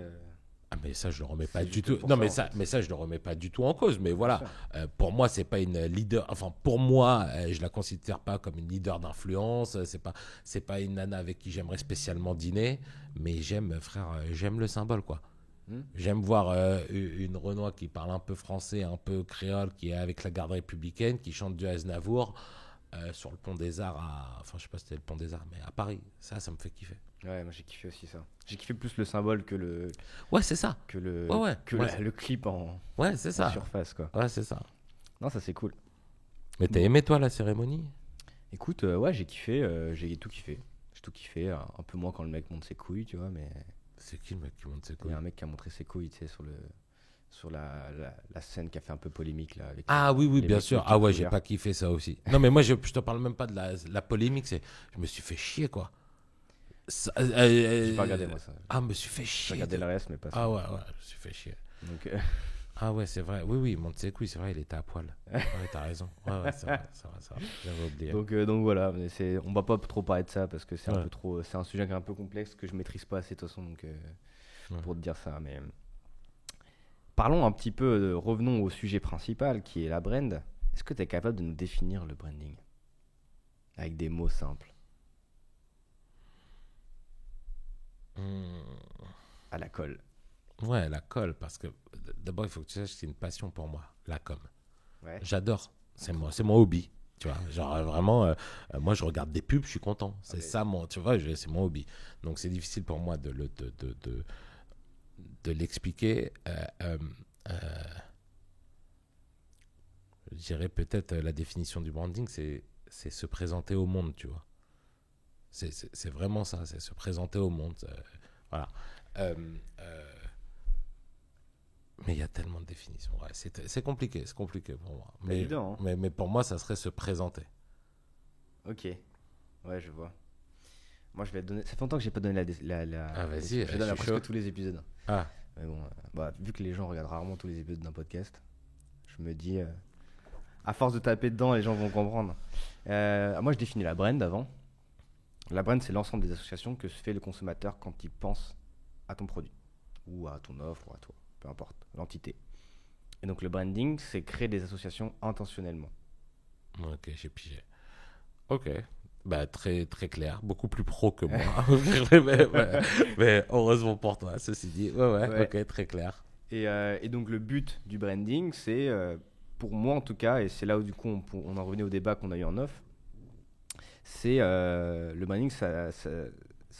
Ah, mais ça, je le remets pas C'est du juste tout. pour Non, ça, mais ça, je le remets pas du tout en cause. Mais voilà, Bien pour moi, c'est pas une leader. Enfin, pour moi, je la considère pas comme une leader d'influence. C'est pas une nana avec qui j'aimerais spécialement dîner. Mais j'aime, frère, j'aime le symbole, quoi. J'aime voir une Renoir qui parle un peu français, un peu créole, qui est avec la garde républicaine, qui chante du Aznavour. sur le pont des Arts, enfin je sais pas si c'était le pont des Arts, mais à Paris. Ça me fait kiffer. Ouais, moi j'ai kiffé aussi ça. J'ai kiffé plus le symbole Ouais, c'est ça. que le, Ouais, ouais. que Ouais, le clip ouais, c'est en ça. surface, quoi. Ouais, c'est ça. Non, ça c'est cool. Mais t'as aimé, toi, la cérémonie? Écoute, ouais, j'ai kiffé, j'ai tout kiffé. J'ai tout kiffé, un peu moins quand le mec monte ses couilles, tu vois, mais C'est qui le mec qui monte ses il y couilles? a un mec qui a montré ses couilles, tu sais, sur la scène qui a fait un peu polémique, là, avec Ah oui, oui, les bien mecs sûr. les Ah pieds ouais, j'ai couverts. pas kiffé ça aussi. Non, mais moi, je te parle même pas de la polémique. Je me suis fait chier, quoi. Ça- J'ai pas regardé, moi, ça. Ah, je me suis fait J'ai chier. regardé le reste, mais pas ça. Ah ouais, ouais, je me suis fait chier. Donc, Ah ouais, c'est vrai. Oui, oui, il monte ses couilles, c'est vrai, il était à poil. Ouais, t'as raison. Ouais, ouais, c'est vrai, c'est vrai, c'est vrai. J'avais oublié. donc voilà, mais on va pas trop parler de ça parce que c'est un Ouais. peu trop, c'est un sujet qui est un peu complexe que je maîtrise pas assez de toute façon, donc Ouais. pour te dire ça. Mais parlons un petit peu, revenons au sujet principal qui est la brand. Est-ce que tu es capable de nous définir le branding avec des mots simples Hmm. à la colle? Ouais, la colle, parce que d'abord, il faut que tu saches que c'est une passion pour moi, la com. Ouais. J'adore. C'est mon hobby. Tu vois, genre vraiment, moi je regarde des pubs, je suis content. C'est Ok. ça tu vois, c'est mon hobby. Donc c'est difficile pour moi de l'expliquer. Je dirais peut-être la définition du branding, c'est se présenter au monde, tu vois. C'est vraiment ça, c'est se présenter au monde. Voilà. Euh, euh, mais il y a tellement de définitions. Ouais, c'est compliqué pour moi. C'est évident, hein. Mais pour moi, ça serait se présenter. Ok. Ouais, je vois. Moi, je vais te donner. Ça fait longtemps que j'ai pas donné Ah, vas-y, je je donne à suis presque chaud. tous les épisodes. Ah, Mais bon, vu que les gens regardent rarement tous les épisodes d'un podcast, je me dis, à force de taper dedans, les gens vont comprendre. Moi, je définis la brand avant. La brand, c'est l'ensemble des associations que se fait le consommateur quand il pense à ton produit, ou à ton offre, ou à toi, peu importe, l'entité. Et donc, le branding, c'est créer des associations intentionnellement. ok, j'ai pigé. Ok. Bah, très, très clair, beaucoup plus pro que moi. Mais heureusement pour toi, ceci dit. Ouais, Ouais. ok, très clair. Et donc, le but du branding, c'est, pour moi en tout cas, et c'est là où du coup on en revenait au débat qu'on a eu en off, c'est le branding, ça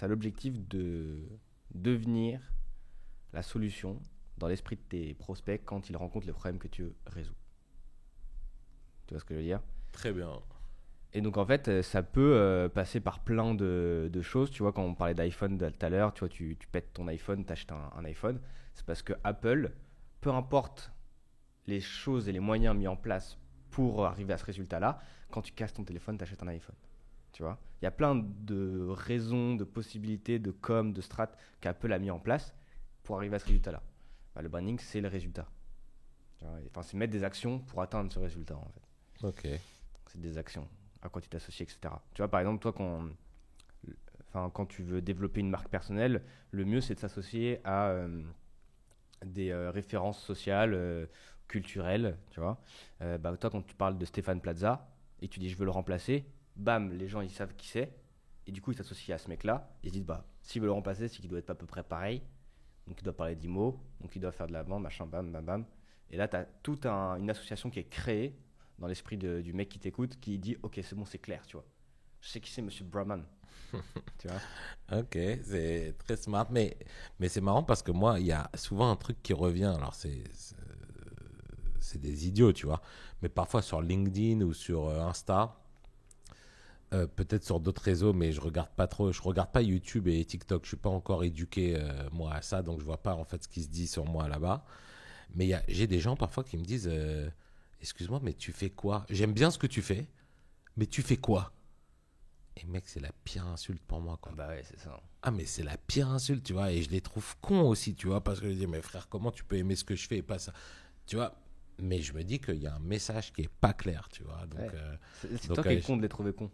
a l'objectif de devenir la solution dans l'esprit de tes prospects quand ils rencontrent les problèmes que tu résous. Tu vois ce que je veux dire? Très bien. Et donc en fait, ça peut passer par plein de choses. Tu vois, quand on parlait d'iPhone tout à l'heure, tu vois, tu pètes ton iPhone, t'achètes un iPhone. C'est parce que Apple, peu importe les choses et les moyens mis en place pour arriver à ce résultat-là, quand tu casses ton téléphone, t'achètes un iPhone. Tu vois, il y a plein de raisons, de possibilités, de com, de strat qu'Apple a mis en place pour arriver à ce résultat-là. Bah, le branding, c'est le résultat. Tu vois, enfin, c'est mettre des actions pour atteindre ce résultat en fait. Ok. C'est des actions, à quoi tu t'associes, etc. Tu vois, par exemple, toi, quand tu veux développer une marque personnelle, le mieux, c'est de s'associer à des références sociales, culturelles, tu vois. Toi, quand tu parles de Stéphane Plaza et tu dis je veux le remplacer, bam, les gens, ils savent qui c'est. Et du coup, ils s'associent à ce mec-là. Ils se disent, s'il veut le remplacer, c'est qu'il doit être à peu près pareil. Donc, il doit parler d'IMO. Donc, il doit faire de la vente, machin, bam, bam, bam. Et là, tu as toute une association qui est créée dans l'esprit du mec qui t'écoute, qui dit, ok, c'est bon, c'est clair, tu vois. Je sais qui c'est, Monsieur Brahman. Tu vois. Ok, c'est très smart. Mais c'est marrant parce que moi, il y a souvent un truc qui revient. Alors, c'est des idiots, tu vois. Mais parfois sur LinkedIn ou sur Insta, peut-être sur d'autres réseaux, mais je regarde pas trop. Je regarde pas YouTube et TikTok. Je suis pas encore éduqué moi à ça, donc je vois pas en fait ce qui se dit sur moi là-bas. Mais j'ai des gens parfois qui me disent, excuse-moi, mais tu fais quoi? J'aime bien ce que tu fais, mais tu fais quoi? Et mec, c'est la pire insulte pour moi, quoi. Bah ouais, c'est ça. Ah, mais c'est la pire insulte, tu vois. Et je les trouve cons aussi, tu vois, parce que je dis, mais frère, comment tu peux aimer ce que je fais et pas ça? Tu vois. Mais je me dis qu'il y a un message qui est pas clair, tu vois. Donc, Ouais. C'est donc, toi qui es con de les trouver cons.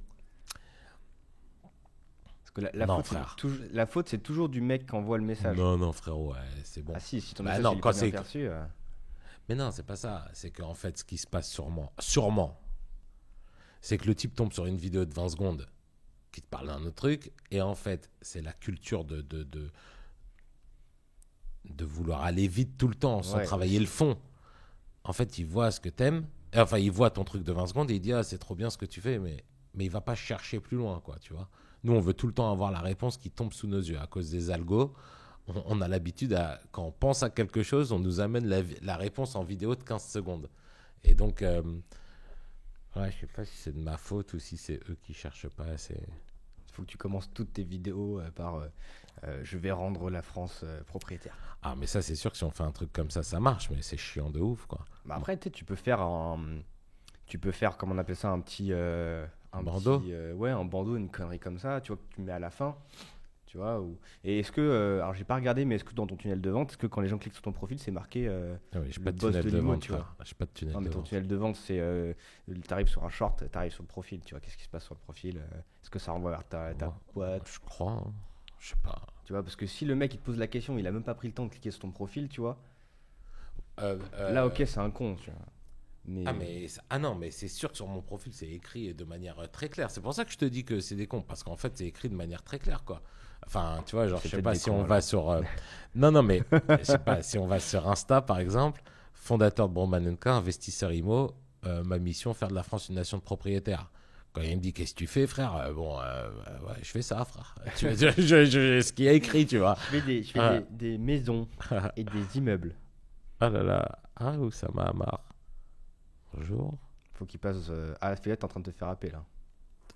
Parce que non, faute, frère. la faute, c'est toujours du mec qui envoie le message. Non, non, frérot, ouais, c'est bon. Ah si ton Bah message non, il est quand pas bien c'est- perçu. Mais non, c'est pas ça. C'est qu'en fait, ce qui se passe sûrement, c'est que le type tombe sur une vidéo de 20 secondes qui te parle d'un autre truc. Et en fait, c'est la culture de vouloir aller vite tout le temps sans Ouais, travailler aussi. le fond. En fait, il voit ce que t'aimes, Enfin, il voit ton truc de 20 secondes et il dit, ah, c'est trop bien ce que tu fais, mais il va pas chercher plus loin, quoi, tu vois. Nous, on veut tout le temps avoir la réponse qui tombe sous nos yeux. À cause des algos, on a l'habitude, quand on pense à quelque chose, on nous amène la réponse en vidéo de 15 secondes. Et donc, ouais, je sais pas si c'est de ma faute ou si c'est eux qui cherchent pas assez. Il faut que tu commences toutes tes vidéos par je vais rendre la France propriétaire. Ah, mais ça, c'est sûr que si on fait un truc comme ça marche, mais c'est chiant de ouf, quoi. Bah après, tu sais, tu peux faire, comment on appelle ça, un bandeau. Ouais, un bandeau, une connerie comme ça, tu vois, que tu mets à la fin, tu vois. Et est-ce que, alors j'ai pas regardé, mais est-ce que dans ton tunnel de vente, est-ce que quand les gens cliquent sur ton profil, c'est marqué Ah oui, j'ai le pas de boss tunnel de de l'IMO, vente, tu vois. frère. J'ai pas de tunnel Non, mais de ton vente. tunnel de vente, c'est, t'arrives sur un short, t'arrives sur le profil, tu vois, qu'est-ce qui se passe sur le profil, est-ce que ça renvoie vers ta Ouais, boîte, je crois, hein. Je sais pas. tu vois, parce que si le mec il te pose la question, il a même pas pris le temps de cliquer sur ton profil, tu vois, là, ok, c'est un con, tu vois. Ah non, mais c'est sûr que sur mon profil, c'est écrit de manière très claire. C'est pour ça que je te dis que c'est des cons, parce qu'en fait, c'est écrit de manière très claire, quoi. Enfin, tu vois, genre, C'est je sais peut-être pas des si cons, on alors. va sur... Non, mais je sais pas, si on va sur Insta, par exemple, fondateur de Broman & Co, investisseur IMO, ma mission, faire de la France une nation de propriétaires. Quand il me dit, qu'est-ce que tu fais, frère? Ouais, je fais ça, frère. Tu vois, ce qu'il y a écrit, tu vois. Je fais Ah. des maisons et des immeubles. Ah là là, ah, Oussama Hamar. Bonjour. Faut qu'il passe. Ah, fais là, t'es en train de te faire happer là.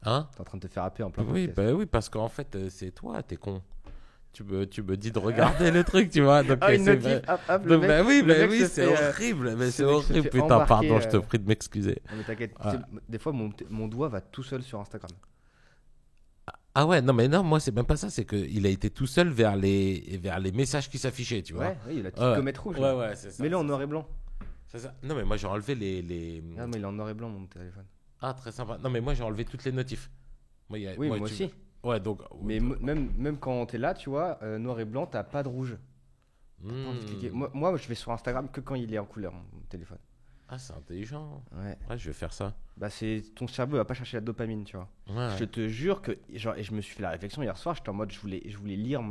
Hein? T'es en train de te faire happer en plein Oui, podcast. bah oui, parce qu'en fait, c'est toi, t'es con. Tu me dis de regarder le truc, tu vois. Donc, Ah, une c'est notif, vrai. hop, Donc, bah oui, le mec se c'est fait, horrible. Mais c'est le mec se horrible, fait putain, embarquer, pardon, je te prie de m'excuser. Non, mais t'inquiète, Ouais. tu sais, des fois mon doigt va tout seul sur Instagram. Ah ouais, non, mais non, moi, c'est même pas ça, c'est qu'il a été tout seul vers les messages qui s'affichaient, tu vois. Ouais, oui, la petite Ouais. gommette rouge. Ouais, là. ouais, c'est ça. Mais là en noir et blanc. C'est ça. Non, mais moi, j'ai enlevé les... Ah, mais il est en noir et blanc mon téléphone. Ah, très sympa. Non, mais moi, j'ai enlevé toutes les notifs. Moi, Oui, moi aussi. Ouais, donc... Mais même quand t'es là, tu vois, noir et blanc, t'as pas de rouge. T'as pas envie de cliquer. Moi, je vais sur Instagram que quand il est en couleur, mon téléphone. Ah, c'est intelligent. Ouais. Ouais, je vais faire ça. Bah, ton cerveau va pas chercher la dopamine, tu vois. Ouais. Je te jure que, genre, et je me suis fait la réflexion hier soir, j'étais en mode, je voulais lire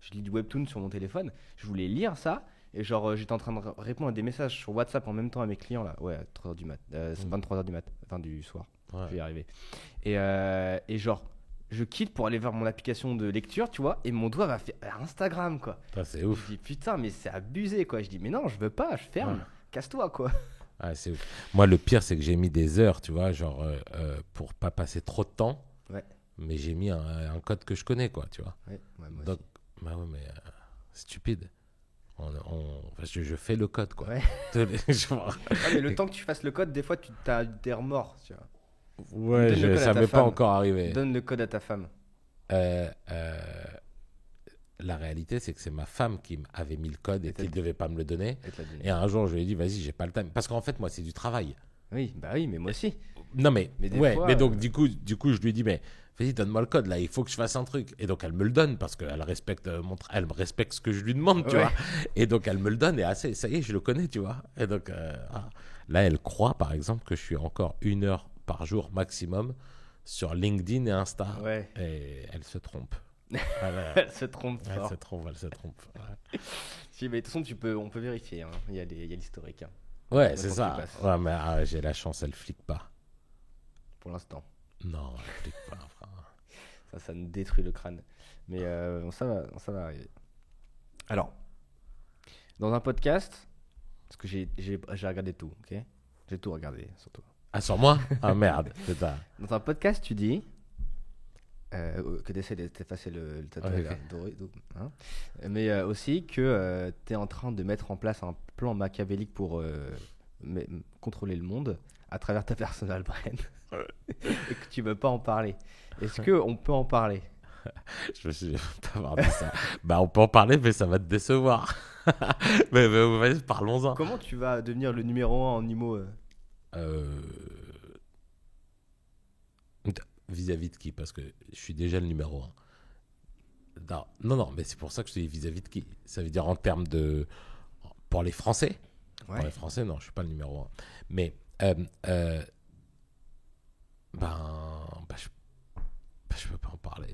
je lis du webtoon sur mon téléphone, je voulais lire ça, et genre, j'étais en train de répondre à des messages sur WhatsApp en même temps à mes clients, là, ouais, à 3h du mat, c'est 23h du mat, enfin du soir, Ouais. je vais y arriver. Et genre, je quitte pour aller vers mon application de lecture, tu vois, et mon doigt va vers Instagram, quoi. Putain, c'est Je ouf. dis, putain, mais c'est abusé, quoi. Je dis, mais non, je veux pas, je ferme, Ouais. casse-toi, quoi. Ah, c'est ouf. Moi, le pire, c'est que j'ai mis des heures, tu vois, genre, pour pas passer trop de temps. Ouais. Mais j'ai mis un code que je connais, quoi, tu vois. Ouais, moi Donc, aussi. bah ouais, mais stupide. Parce que je fais le code, quoi. Ouais. Genre, Ah, mais le temps que tu fasses le code, des fois, tu as des remords, tu vois. ouais, Donne le code à ça ta m'est pas femme. encore arrivé. Donne le code à ta femme. Euh, la réalité, c'est que c'est ma femme qui avait mis le code et Et qui ne t'as- devait pas me le donner. Elle te l'a donné. Et un jour, je lui ai dit, vas-y, j'ai pas le temps. Parce qu'en fait, moi, c'est du travail. Oui, bah oui, mais moi aussi. Non, mais, Mais des ouais, fois, mais donc, du coup, je lui ai dit, mais vas-y, donne-moi le code, là, il faut que je fasse un truc. Et donc, elle me le donne parce qu'elle respecte, elle me respecte ce que je lui demande, tu Ouais. vois. Et donc, elle me le donne et ça y est, je le connais, tu vois. Et donc, là, elle croit, par exemple, que je suis encore 1 heure par jour maximum sur LinkedIn et Insta. Ouais. Et elle se trompe. Elle se trompe Elle fort. se trompe, elle se trompe. Si, mais de toute façon, on peut vérifier. Hein. Il y a l'historique, hein, Ouais, c'est N'importe ça. qui passe. Ouais, mais j'ai la chance, elle flique pas. pour l'instant. Non, elle flique pas, frère. Ça nous détruit le crâne. Mais ça va arriver. Alors, dans un podcast, parce que j'ai regardé tout, ok? J'ai tout regardé, surtout. Ah, sur moi? Ah, merde, c'est ça. Dans un podcast, tu dis que tu essaies d'effacer le tatouage, Ok. là, doré, hein, mais aussi que tu es en train de mettre en place un plan machiavélique pour contrôler le monde à travers ta personal brand et que tu veux pas en parler. Est-ce qu'on peut en parler? Je me suis pas avoir dit ça. Bah, on peut en parler, mais ça va te décevoir. mais vas-y, parlons-en. Comment tu vas devenir le numéro 1 en IMO Vis-à-vis de qui? Parce que je suis déjà le numéro 1. Non, mais c'est pour ça que je te dis vis-à-vis de qui. Ça veut dire en termes de... Pour les Français? Pour les Français, non, je suis pas le numéro 1. Mais, je peux pas en parler.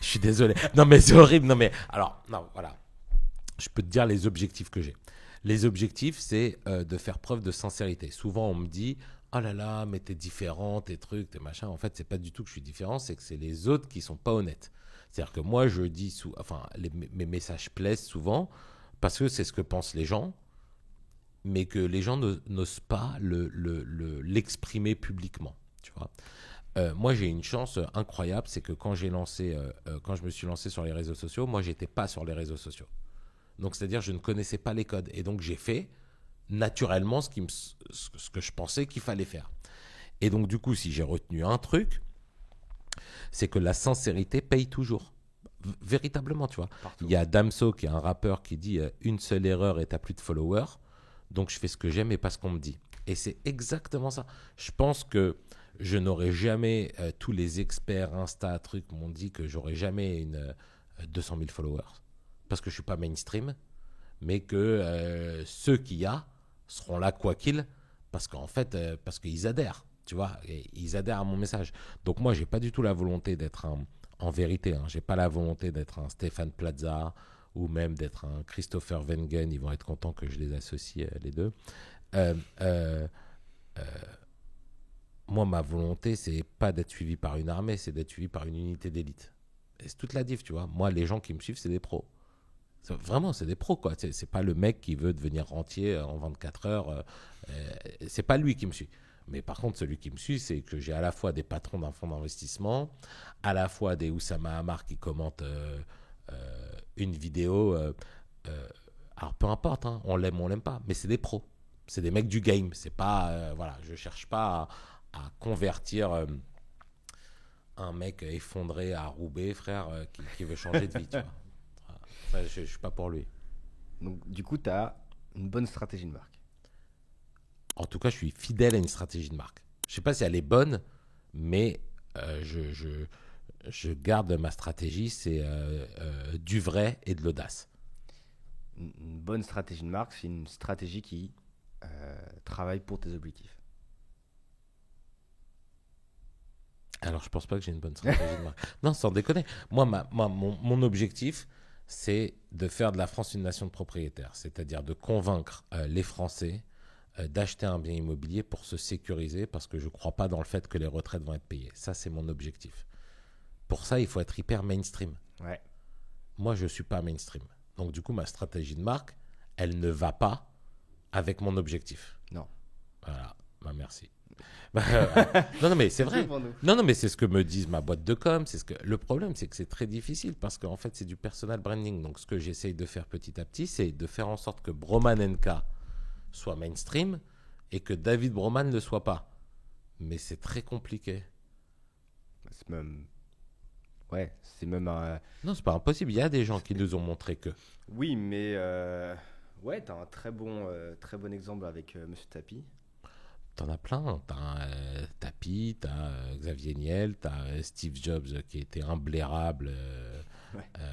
Je suis désolé. Non, mais c'est horrible. Non, mais alors, non, voilà. Je peux te dire les objectifs que j'ai. Les objectifs, c'est de faire preuve de sincérité. Souvent, on me dit, oh là là, mais t'es différent, tes trucs, tes machins. En fait, c'est pas du tout que je suis différent, c'est que c'est les autres qui sont pas honnêtes. C'est-à-dire que moi, je dis, enfin, mes messages plaisent souvent parce que c'est ce que pensent les gens, mais que les gens n'osent pas l'exprimer publiquement. Tu vois. Moi, j'ai une chance incroyable, c'est que quand quand je me suis lancé sur les réseaux sociaux, moi, j'étais pas sur les réseaux sociaux. Donc, c'est-à-dire, je ne connaissais pas les codes, et donc j'ai fait naturellement ce que je pensais qu'il fallait faire. Et donc, du coup, si j'ai retenu un truc, c'est que la sincérité paye toujours. Véritablement, tu vois. Partout. Il y a Damso, qui est un rappeur, qui dit une seule erreur et t'as plus de followers. Donc, je fais ce que j'aime et pas ce qu'on me dit. Et c'est exactement ça. Je pense que je n'aurais jamais, tous les experts Insta, trucs m'ont dit que j'aurais jamais 200 000 followers. Parce que je suis pas mainstream. Mais que ceux qu'il y a seront là quoi qu'il. Parce qu'en fait, parce qu'ils adhèrent. Tu vois, et ils adhèrent à mon message. Donc moi, j'ai pas du tout la volonté d'être en vérité, j'ai pas la volonté d'être un Stéphane Plaza ou même d'être un Christopher Wengen. Ils vont être contents que je les associe les deux. Moi, ma volonté, c'est pas d'être suivi par une armée, c'est d'être suivi par une unité d'élite. Et c'est toute la diff, tu vois. Moi, les gens qui me suivent, c'est des pros. Vraiment, c'est des pros, quoi. C'est pas le mec qui veut devenir rentier en 24 heures. C'est pas lui qui me suit. Mais par contre, celui qui me suit, c'est que j'ai à la fois des patrons d'un fonds d'investissement, à la fois des Oussama Hamar qui commentent une vidéo. Alors, peu importe, on l'aime ou on l'aime pas, mais c'est des pros. C'est des mecs du game. C'est pas, voilà, je cherche pas à convertir un mec effondré à Roubaix, frère, qui veut changer de vie, tu vois. Enfin, je suis pas pour lui. Donc, du coup, tu as une bonne stratégie de marque. En tout cas, je suis fidèle à une stratégie de marque. Je sais pas si elle est bonne, mais je garde ma stratégie, c'est du vrai et de l'audace. Une bonne stratégie de marque, c'est une stratégie qui travaille pour tes objectifs. Alors, je pense pas que j'ai une bonne stratégie de marque. Non, sans déconner. Moi, mon objectif, c'est de faire de la France une nation de propriétaires. C'est-à-dire de convaincre les Français d'acheter un bien immobilier pour se sécuriser, parce que je ne crois pas dans le fait que les retraites vont être payées. Ça, c'est mon objectif. Pour ça, il faut être hyper mainstream. Ouais. Moi, je ne suis pas mainstream. Donc, du coup, ma stratégie de marque, elle ne va pas avec mon objectif. Non. Voilà. Merci. Non, mais c'est vrai. Non, mais c'est ce que me disent ma boîte de com. Le problème, c'est que c'est très difficile parce qu'en fait, c'est du personal branding. Donc, ce que j'essaye de faire petit à petit, c'est de faire en sorte que Broman & Co soit mainstream et que David Broman ne le soit pas. Mais c'est très compliqué. C'est même... Ouais, c'est même un... Non, c'est pas impossible. Il y a des gens qui nous ont montré que. Oui, mais... Ouais, t'as un très bon exemple avec Monsieur Tapi. T'en as plein. T'as Tapi, t'as Xavier Niel, t'as Steve Jobs qui était imblairable.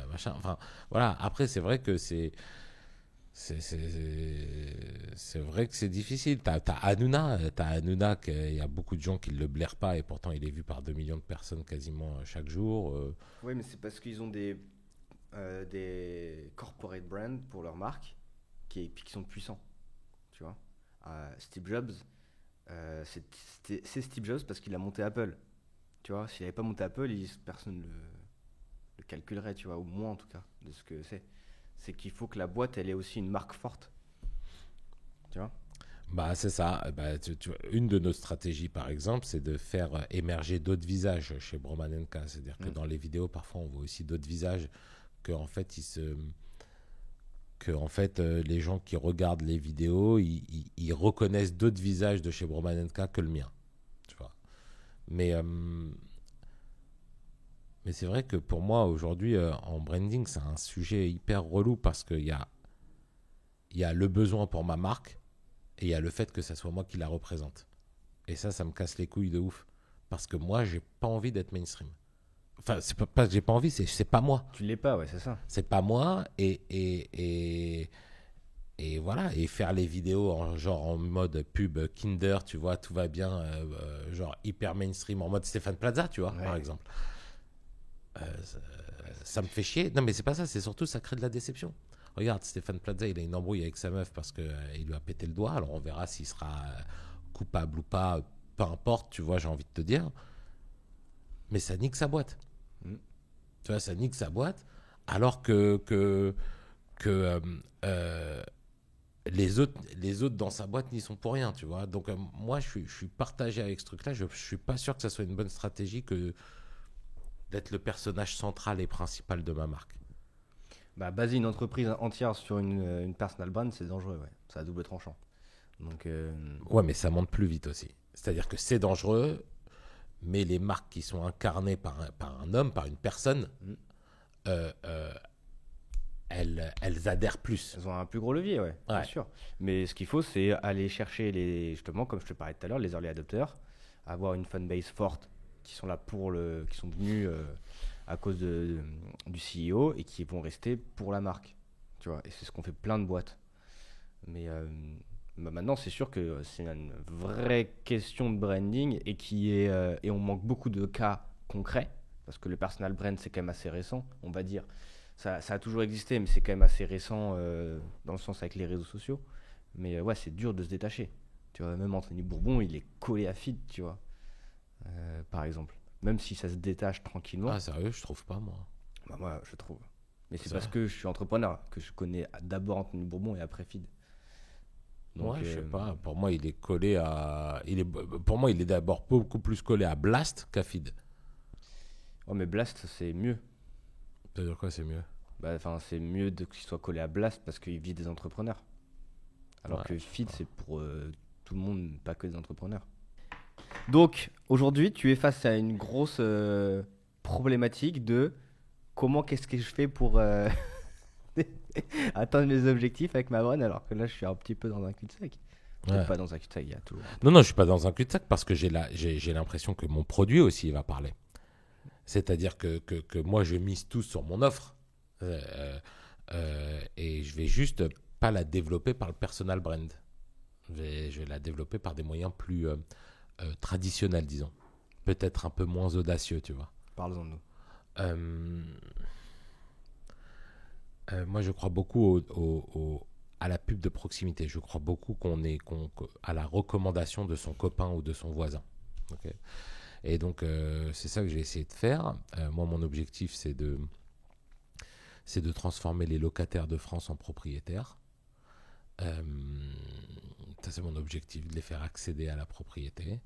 Machin. Enfin, voilà. Après, c'est vrai que c'est vrai que c'est difficile. T'as Hanouna, il y a beaucoup de gens qui ne le blairent pas et pourtant il est vu par 2 millions de personnes quasiment chaque jour. Oui, mais c'est parce qu'ils ont des corporate brands pour leur marque qui sont puissants. Tu vois, Steve Jobs, c'est Steve Jobs parce qu'il a monté Apple. Tu vois, s'il n'avait pas monté Apple, personne ne le calculerait, tu vois, ou moins en tout cas, de ce que c'est. C'est qu'il faut que la boîte, elle ait aussi une marque forte. Tu vois ? Bah, c'est ça. Bah, tu vois, une de nos stratégies, par exemple, c'est de faire émerger d'autres visages chez Broman & Co. C'est-à-dire que dans les vidéos, parfois, on voit aussi d'autres visages que, en fait, les gens qui regardent les vidéos, ils reconnaissent d'autres visages de chez Broman & Co que le mien. Tu vois. Mais c'est vrai que pour moi, aujourd'hui, en branding, c'est un sujet hyper relou parce qu'il y a le besoin pour ma marque et il y a le fait que ça soit moi qui la représente. Et ça me casse les couilles de ouf. Parce que moi, j'ai pas envie d'être mainstream. Enfin, c'est pas que j'ai pas envie, c'est pas moi. Tu l'es pas, ouais, c'est ça. C'est pas moi et voilà. Et faire les vidéos en mode pub Kinder, tu vois, tout va bien, genre hyper mainstream, en mode Stéphane Plaza, tu vois, par exemple. Ça me fait chier. Non, mais c'est pas ça, c'est surtout ça crée de la déception. Regarde, Stéphane Plaza, il a une embrouille avec sa meuf parce qu'il lui a pété le doigt. Alors on verra s'il sera coupable ou pas, peu importe, tu vois, j'ai envie de te dire. Mais ça nique sa boîte. Mm. Tu vois, ça nique sa boîte, alors que les autres dans sa boîte n'y sont pour rien, tu vois. Donc, moi, je suis partagé avec ce truc-là. Je ne suis pas sûr que ça soit une bonne stratégie que d'être le personnage central et principal de ma marque. Bah, baser une entreprise entière sur une personal brand, c'est dangereux, ouais. C'est à double tranchant. Donc, Ouais, mais ça monte plus vite aussi. C'est-à-dire que c'est dangereux, mais les marques qui sont incarnées par un homme, par une personne, Mm. elles adhèrent plus. elles ont un plus gros levier, ouais, bien Ouais. sûr. Mais ce qu'il faut, c'est aller chercher justement, comme je te parlais tout à l'heure, les early adopters, avoir une fanbase forte qui sont là qui sont venus à cause du CEO et qui vont rester pour la marque, tu vois. Et c'est ce qu'on fait plein de boîtes. Mais bah maintenant, c'est sûr que c'est une vraie question de branding et on manque beaucoup de cas concrets parce que le personal brand, c'est quand même assez récent, on va dire. Ça a toujours existé, mais c'est quand même assez récent dans le sens avec les réseaux sociaux. Mais ouais, c'est dur de se détacher. Tu vois, même Anthony Bourbon, il est collé à feed, tu vois, par exemple. Même si ça se détache tranquillement, Ah, sérieux, je trouve pas, moi. bah moi, je trouve. Mais c'est C'est parce vrai. que je suis entrepreneur que je connais d'abord Anthony Bourbon et après feed. Donc, Ouais, je sais pas. Pour moi, il est collé à. Pour moi, il est d'abord beaucoup plus collé à Blast qu'à Feed. ouais, mais Blast, c'est mieux. C'est-à-dire quoi, c'est mieux? Bah, enfin, c'est mieux qu'il soit collé à Blast parce qu'il vit des entrepreneurs. Alors Ouais, que je sais Feed, pas. c'est pour tout le monde, pas que des entrepreneurs. Donc, aujourd'hui, tu es face à une grosse problématique de qu'est-ce que je fais pour atteindre mes objectifs avec ma brand, alors que là, je suis un petit peu dans un cul-de-sac. Peut-être Ouais. pas dans un cul-de-sac, il y a toujours. Non, non, je suis pas dans un cul-de-sac parce que j'ai l'impression que mon produit aussi il va parler. C'est-à-dire que moi, je mise tout sur mon offre. Et je vais juste pas la développer par le personal brand. Je vais la développer par des moyens plus traditionnels, disons. Peut-être un peu moins audacieux, tu vois. Parlons de nous. Euh, moi, je crois beaucoup à la pub de proximité. Je crois beaucoup à la recommandation de son copain ou de son voisin. Ok. Et donc, c'est ça que j'ai essayé de faire. Moi, mon objectif, c'est de transformer les locataires de France en propriétaires. Ça, c'est mon objectif, de les faire accéder à la propriété.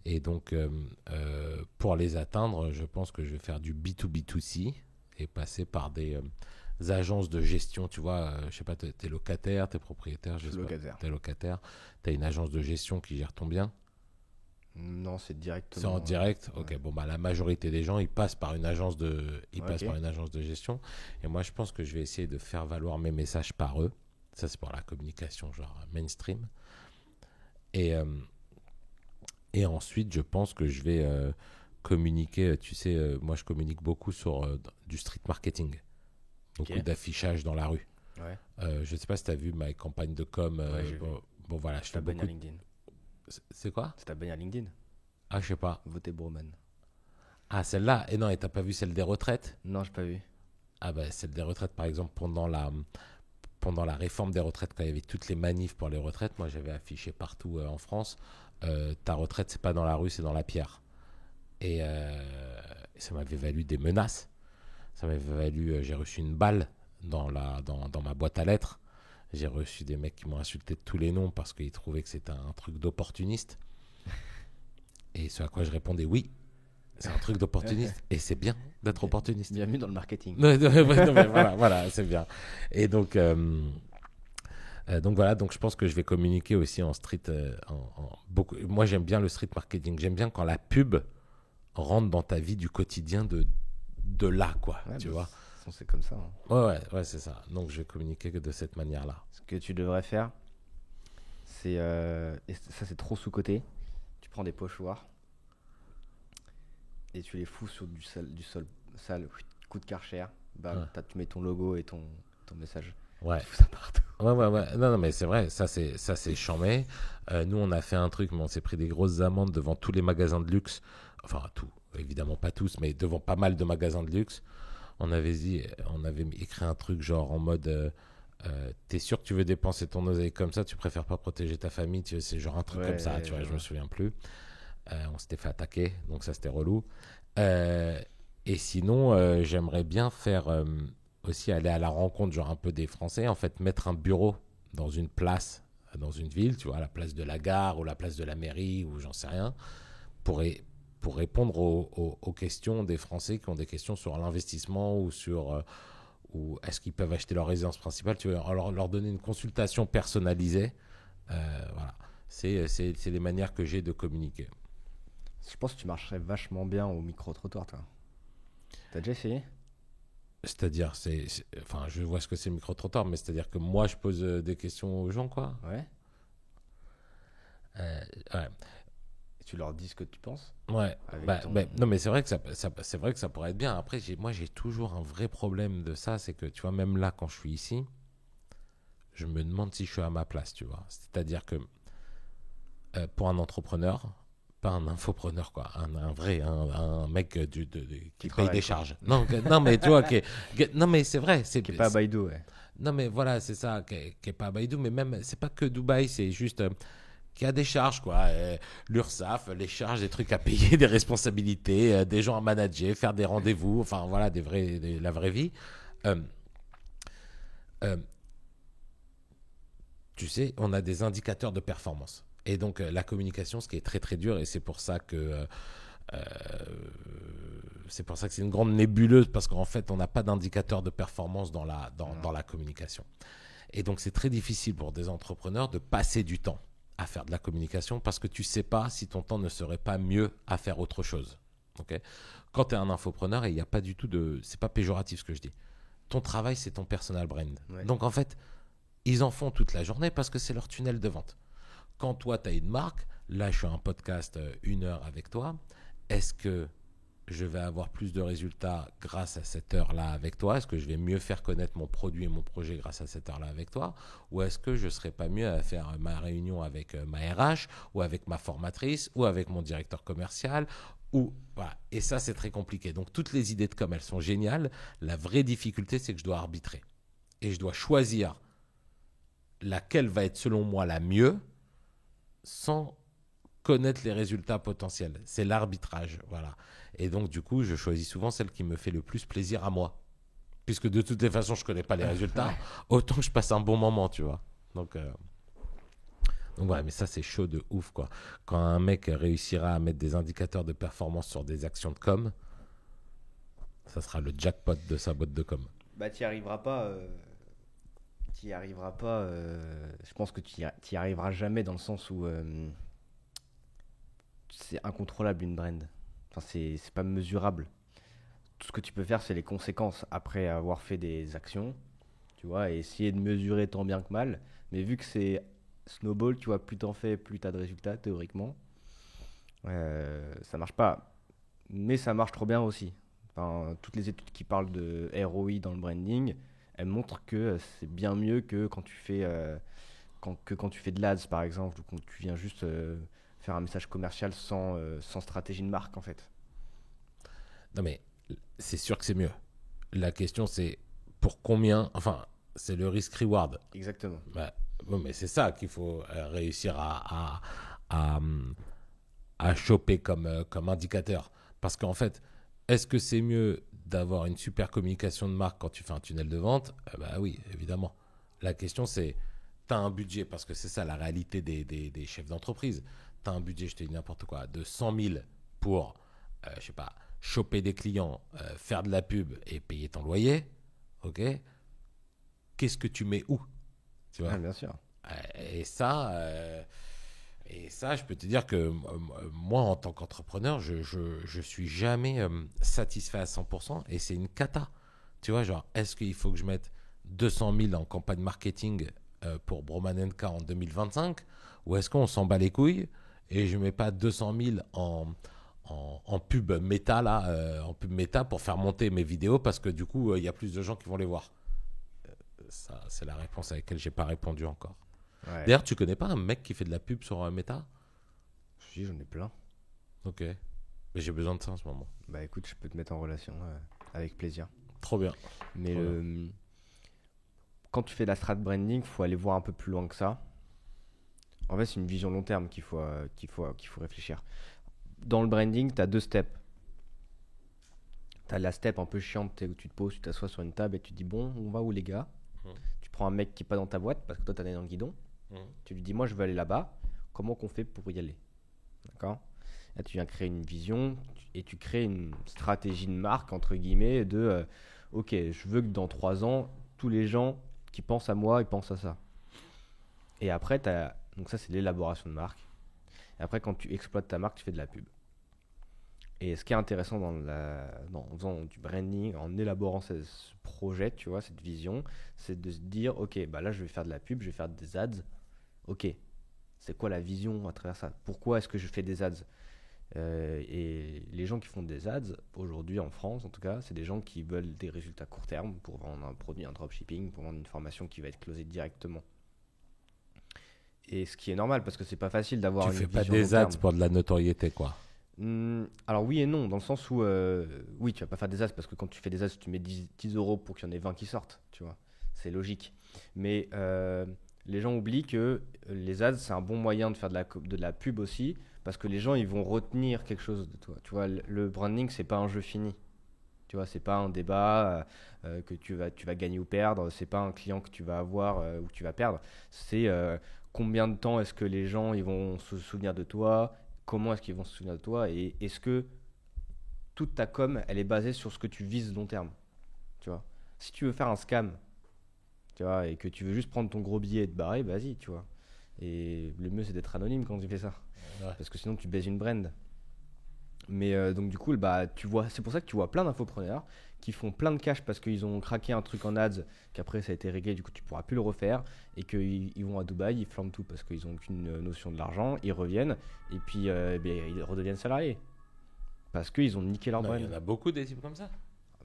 Et donc, pour les atteindre, je pense que je vais faire du B2B2C et passer par des agences de gestion. Tu vois, je sais pas, t'es locataire, t'es propriétaire, Je suis locataire. t'es locataire. T'as une agence de gestion qui gère ton bien. Non, c'est directement. C'est en direct. Ok, ouais. bon, bah, la majorité des gens, ils passent par une agence Ouais, ok. par une agence de gestion. Et moi, je pense que je vais essayer de faire valoir mes messages par eux. Ça, c'est pour la communication, genre mainstream. Et, euh, et ensuite, je pense que je vais communiquer. Tu sais, moi, je communique beaucoup sur du street marketing. Beaucoup Ok. d'affichage dans la rue. Ouais. Je ne sais pas si tu as vu ma campagne de com. Ouais, j'ai vu. Bon, voilà, je C'est fais ta bannière beaucoup. LinkedIn. C'est quoi? C'est ta bannière LinkedIn. Ah, je sais pas. Votez Broman. Ah, celle-là. Et non, et t'as pas vu celle des retraites? Non, j'ai pas vu. Ah, bah, celle des retraites, par exemple, pendant la réforme des retraites, quand il y avait toutes les manifs pour les retraites, moi, j'avais affiché partout en France, ta retraite, c'est pas dans la rue, c'est dans la pierre. Et ça m'avait valu des menaces. Ça m'avait valu, j'ai reçu une balle dans ma boîte à lettres. J'ai reçu des mecs qui m'ont insulté de tous les noms parce qu'ils trouvaient que c'était un truc d'opportuniste. Et ce à quoi je répondais oui, c'est un truc d'opportuniste. Et c'est bien d'être opportuniste. Bienvenue dans le marketing. Ouais, non, mais voilà, c'est bien. Et donc voilà, donc je pense que je vais communiquer aussi en street. Beaucoup. Moi, j'aime bien le street marketing. J'aime bien quand la pub rentre dans ta vie du quotidien de là, quoi. Ouais, tu bah, vois. de toute façon, c'est comme ça. Hein. Ouais, c'est ça. Donc, je vais communiquer que de cette manière-là. Ce que tu devrais faire, c'est. Et ça, c'est trop sous-côté. Tu prends des pochoirs et tu les fous sur du sol sale, coup de Karcher. Bam, Ouais. tu mets ton logo et ton message. Ouais. Tu fous ça partout. Ouais. Non, mais c'est vrai, ça c'est chambé. Nous, on a fait un truc, mais on s'est pris des grosses amendes devant tous les magasins de luxe. Enfin, tout, évidemment pas tous, mais devant pas mal de magasins de luxe. On avait écrit un truc genre en mode T'es sûr que tu veux dépenser ton oseille comme ça, tu préfères pas protéger ta famille, c'est genre un truc comme ça, tu vois, je me souviens plus. On s'était fait attaquer, donc ça c'était relou. Et sinon, j'aimerais bien faire aussi aller à la rencontre, genre un peu des Français, en fait, mettre un bureau dans une place, dans une ville, tu vois, la place de la gare ou la place de la mairie ou j'en sais rien, pour, pour répondre aux questions des Français qui ont des questions sur l'investissement ou sur ou est-ce qu'ils peuvent acheter leur résidence principale, tu vois, leur donner une consultation personnalisée. Voilà, c'est les manières que j'ai de communiquer. Je pense que tu marcherais vachement bien au micro-trottoir, toi. T'as déjà essayé? C'est-à-dire, enfin, je vois ce que c'est le micro-trottoir, mais c'est-à-dire que moi, je pose des questions aux gens, quoi. Ouais. Ouais. Et tu leur dis ce que tu penses? Ouais. Avec Non, mais c'est vrai que c'est vrai que ça pourrait être bien. Après, moi, j'ai toujours un vrai problème de ça, c'est que, tu vois, même là, quand je suis ici, je me demande si je suis à ma place, tu vois. C'est-à-dire que pour un entrepreneur, pas un infopreneur, quoi, un vrai, un mec qui paye des charges. Non, non, mais tu vois, non, mais c'est vrai. Qui est pas à Baïdou, ouais. Non, mais voilà, c'est ça, qui est pas à Baïdou, mais même, c'est pas que Dubaï, c'est juste qui a des charges, quoi. L'URSSAF, les charges, des trucs à payer, des responsabilités, des gens à manager, faire des rendez-vous, enfin voilà, la vraie vie. Euh, euh, Tu sais, on a des indicateurs de performance. Et donc, la communication, ce qui est très très dur, et c'est pour ça que c'est une grande nébuleuse, parce qu'en fait, on n'a pas d'indicateur de performance dans la communication. Et donc, c'est très difficile pour des entrepreneurs de passer du temps à faire de la communication, parce que tu ne sais pas si ton temps ne serait pas mieux à faire autre chose. Okay. Quand tu es un infopreneur, et il n'y a pas du tout de... C'est pas péjoratif ce que je dis. Ton travail, c'est ton personal brand. Ouais. Donc, en fait, ils en font toute la journée parce que c'est leur tunnel de vente. Quand toi, tu as une marque, là, je suis un podcast 1 heure avec toi, est-ce que je vais avoir plus de résultats grâce à cette heure-là avec toi? Est-ce que je vais mieux faire connaître mon produit et mon projet grâce à cette heure-là avec toi? Ou est-ce que je ne serais pas mieux à faire ma réunion avec ma RH ou avec ma formatrice ou avec mon directeur commercial voilà. Et ça, c'est très compliqué. Donc, toutes les idées de com, elles sont géniales. La vraie difficulté, c'est que je dois arbitrer. Et je dois choisir laquelle va être selon moi la mieux sans connaître les résultats potentiels. C'est l'arbitrage, voilà. Et donc, du coup, je choisis souvent celle qui me fait le plus plaisir à moi. Puisque de toutes les façons, je ne connais pas les résultats, autant que je passe un bon moment, tu vois. Donc ouais, mais ça, c'est chaud de ouf, quoi. Quand un mec réussira à mettre des indicateurs de performance sur des actions de com, ça sera le jackpot de sa boîte de com. Bah, tu n'y arriveras pas... je pense que tu n'y arriveras jamais, dans le sens où c'est incontrôlable une brand. Enfin, c'est pas mesurable. Tout ce que tu peux faire, c'est les conséquences après avoir fait des actions, tu vois, et essayer de mesurer tant bien que mal. Mais vu que c'est snowball, tu vois, plus t'en fais, plus t'as de résultats, théoriquement. Ça marche pas. Mais ça marche trop bien aussi. Enfin, toutes les études qui parlent de ROI dans le branding, elles montrent que c'est bien mieux que quand tu fais, quand tu fais de l'ADS, par exemple, ou quand tu viens juste faire un message commercial sans stratégie de marque, en fait. Non, mais c'est sûr que c'est mieux. La question, c'est pour combien... Enfin, c'est le risk-reward. Exactement. Bah, bon, mais c'est ça qu'il faut réussir à choper comme indicateur. Parce qu'en fait, est-ce que c'est mieux d'avoir une super communication de marque quand tu fais un tunnel de vente? Bah oui, évidemment. La question, c'est, tu as un budget, parce que c'est ça la réalité des chefs d'entreprise. Tu as un budget, je te dis n'importe quoi, de 100 000 pour, je sais pas, choper des clients, faire de la pub et payer ton loyer. OK? Qu'est-ce que tu mets où? Tu vois? Ah, bien sûr. Et ça, je peux te dire que moi, en tant qu'entrepreneur, je suis jamais satisfait à 100%, et c'est une cata. Tu vois, genre, est-ce qu'il faut que je mette 200 000 en campagne marketing pour Broman & Co en 2025, ou est-ce qu'on s'en bat les couilles et je mets pas 200 000 en pub méta là, en pub méta pour faire monter mes vidéos, parce que du coup, il y a plus de gens qui vont les voir. Ça, c'est la réponse à laquelle j'ai pas répondu encore. Ouais. D'ailleurs, tu connais pas un mec qui fait de la pub sur Meta? Si, j'en ai plein. Ok. Mais j'ai besoin de ça en ce moment. Bah écoute, je peux te mettre en relation avec plaisir. Trop bien. Mais quand tu fais de la strat branding, il faut aller voir un peu plus loin que ça. En fait, c'est une vision long terme qu'il faut réfléchir. Dans le branding, tu as 2 steps. Tu as la step un peu chiante où tu te poses, tu t'assois sur une table et tu te dis bon, on va où les gars? Tu prends un mec qui est pas dans ta boîte parce que toi, tu as dans le guidon. Tu lui dis moi, je veux aller là-bas. Comment qu'on fait pour y aller? D'accord? Là, tu viens créer une vision et tu crées une stratégie de marque, entre guillemets, de ok, je veux que dans 3 ans, tous les gens qui pensent à moi, ils pensent à ça. Et après, donc ça, c'est l'élaboration de marque. Et après, quand tu exploites ta marque, tu fais de la pub. Et ce qui est intéressant en faisant du branding, en élaborant ce projet, tu vois, cette vision, c'est de se dire, ok, bah là, je vais faire de la pub, je vais faire des ads. Ok, c'est quoi la vision à travers ça? Pourquoi est-ce que je fais des ads? Et les gens qui font des ads, aujourd'hui en France en tout cas, c'est des gens qui veulent des résultats court terme pour vendre un produit, un dropshipping, pour vendre une formation qui va être closée directement. Et ce qui est normal parce que c'est pas facile d'avoir une vision long terme. Tu fais pas des ads pour de la notoriété, quoi. Alors oui et non, dans le sens où oui, tu vas pas faire des ads parce que quand tu fais des ads, tu mets 10 euros pour qu'il y en ait 20 qui sortent, tu vois, c'est logique. Mais les gens oublient que les ads, c'est un bon moyen de faire de la pub aussi, parce que les gens, ils vont retenir quelque chose de toi. Tu vois, le branding, c'est pas un jeu fini. Tu vois, c'est pas un débat que tu vas gagner ou perdre, c'est pas un client que tu vas avoir ou que tu vas perdre. C'est combien de temps est-ce que les gens ils vont se souvenir de toi, comment est-ce qu'ils vont se souvenir de toi, et est-ce que toute ta com, elle est basée sur ce que tu vises long terme. Tu vois, si tu veux faire un scam, tu vois, et que tu veux juste prendre ton gros billet et te barrer, vas-y, tu vois. Et le mieux, c'est d'être anonyme quand tu fais ça. Ouais. Parce que sinon, tu baises une brand. Mais donc, du coup, bah, c'est pour ça que tu vois plein d'infopreneurs qui font plein de cash parce qu'ils ont craqué un truc en ads, qu'après, ça a été réglé, du coup, tu pourras plus le refaire. Et qu'ils vont à Dubaï, ils flambent tout parce qu'ils n'ont aucune notion de l'argent. Ils reviennent et puis ils redeviennent salariés. Parce qu'ils ont niqué leur brand. Il y en a beaucoup des types comme ça.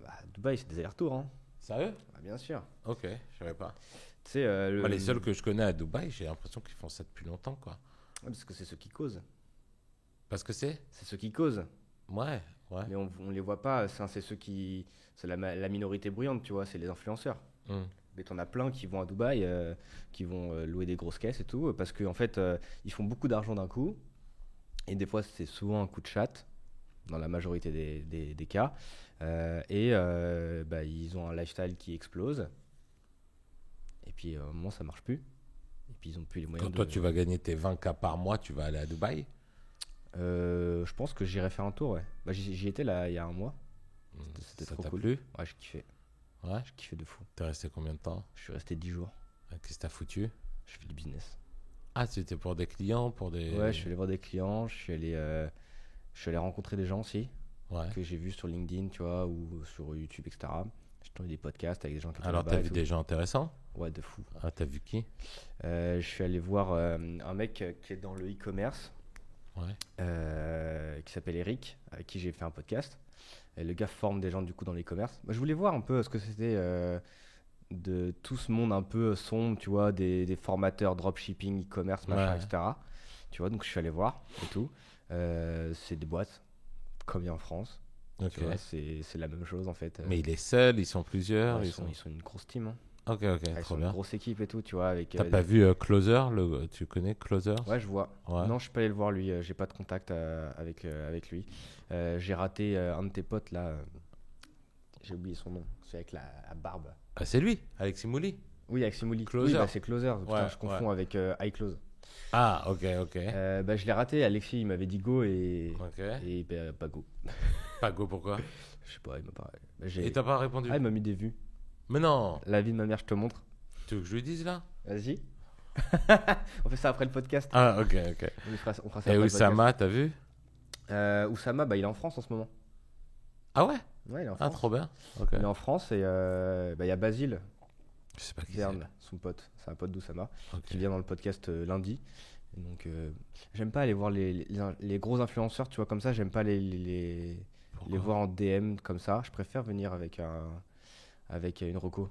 Bah, Dubaï, c'est des allers-retours. Hein. Sérieux? Bah, bien sûr. Ok, je savais pas. Moi, les seuls que je connais à Dubaï, j'ai l'impression qu'ils font ça depuis longtemps, quoi. Parce que c'est ceux qui causent. Parce que c'est ceux qui causent. Ouais. Mais on les voit pas. C'est ceux qui. C'est la minorité bruyante, tu vois. C'est les influenceurs. Mais t'en as plein qui vont à Dubaï, qui vont louer des grosses caisses et tout, parce qu'en fait, ils font beaucoup d'argent d'un coup. Et des fois, c'est souvent un coup de chatte, dans la majorité des cas. Ils ont un lifestyle qui explose. Et puis, à un moment, ça marche plus. Et puis, ils ont plus les moyens. Quand toi, tu vas gagner tes 20K par mois, tu vas aller à Dubaï? Je pense que j'irai faire un tour, ouais. Bah, j'y étais là, il y a un mois. C'était trop cool. Plu? Ouais, j'ai kiffé. Ouais. J'ai kiffé de fou. T'es resté combien de temps? Je suis resté 10 jours. Qu'est-ce que t'as foutu? Je fais du business. Ah, c'était pour des clients, pour des... Ouais, je suis allé voir des clients, je suis allé rencontrer des gens aussi, que j'ai vus sur LinkedIn, tu vois, ou sur YouTube, etc. J'ai entendu des podcasts avec des gens qui étaient Alors, là-bas. t'as vu des gens intéressants? Ouais, de fou. Ah, t'as vu qui? Je suis allé voir un mec qui est dans le e-commerce, qui s'appelle Eric, avec qui j'ai fait un podcast. Et le gars forme des gens du coup dans l'e-commerce. Je voulais voir un peu ce que c'était de tout ce monde un peu sombre, tu vois, des formateurs dropshipping, e-commerce, machin, etc. Tu vois, donc je suis allé voir et tout. C'est des boîtes, comme il y a en France. Tu vois, c'est la même chose en fait. Mais il est seul, ils sont plusieurs. Ils sont une grosse team. Hein. Ok, ils sont une grosse équipe et tout, tu vois. T'as pas vu Closer? Tu connais Closer? Ouais, je vois. Ouais. Non, je suis pas allé le voir lui. J'ai pas de contact avec lui. J'ai raté un de tes potes là. J'ai oublié son nom. C'est avec la barbe. Ah, c'est lui, Alexis Mouli. Oui, Alexis Mouli. Closer. Oui, bah, c'est Closer. Putain, je confonds avec iClose. Ah, ok. Je l'ai raté. Alexis, il m'avait dit go et pas go. Pas go, pourquoi? Je sais pas, il m'a pas. Et t'as pas répondu? Ah, il m'a mis des vues. Mais non. La vie de ma mère, je te montre. Tu veux que je lui dise là? Vas-y. On fait ça après le podcast. Ah, ok. On fera ça après et Oussama, t'as vu? Oussama, il est en France en ce moment. Ah ouais? Ouais, il est en France. Ah, trop bien. Il est en France et il y a Basile. Je sais pas qui Verne, son pote. C'est un pote d'Oussama qui vient dans le podcast lundi. Et donc, j'aime pas aller voir les gros influenceurs, tu vois, comme ça. J'aime pas les voir en DM comme ça. Je préfère venir avec une reco.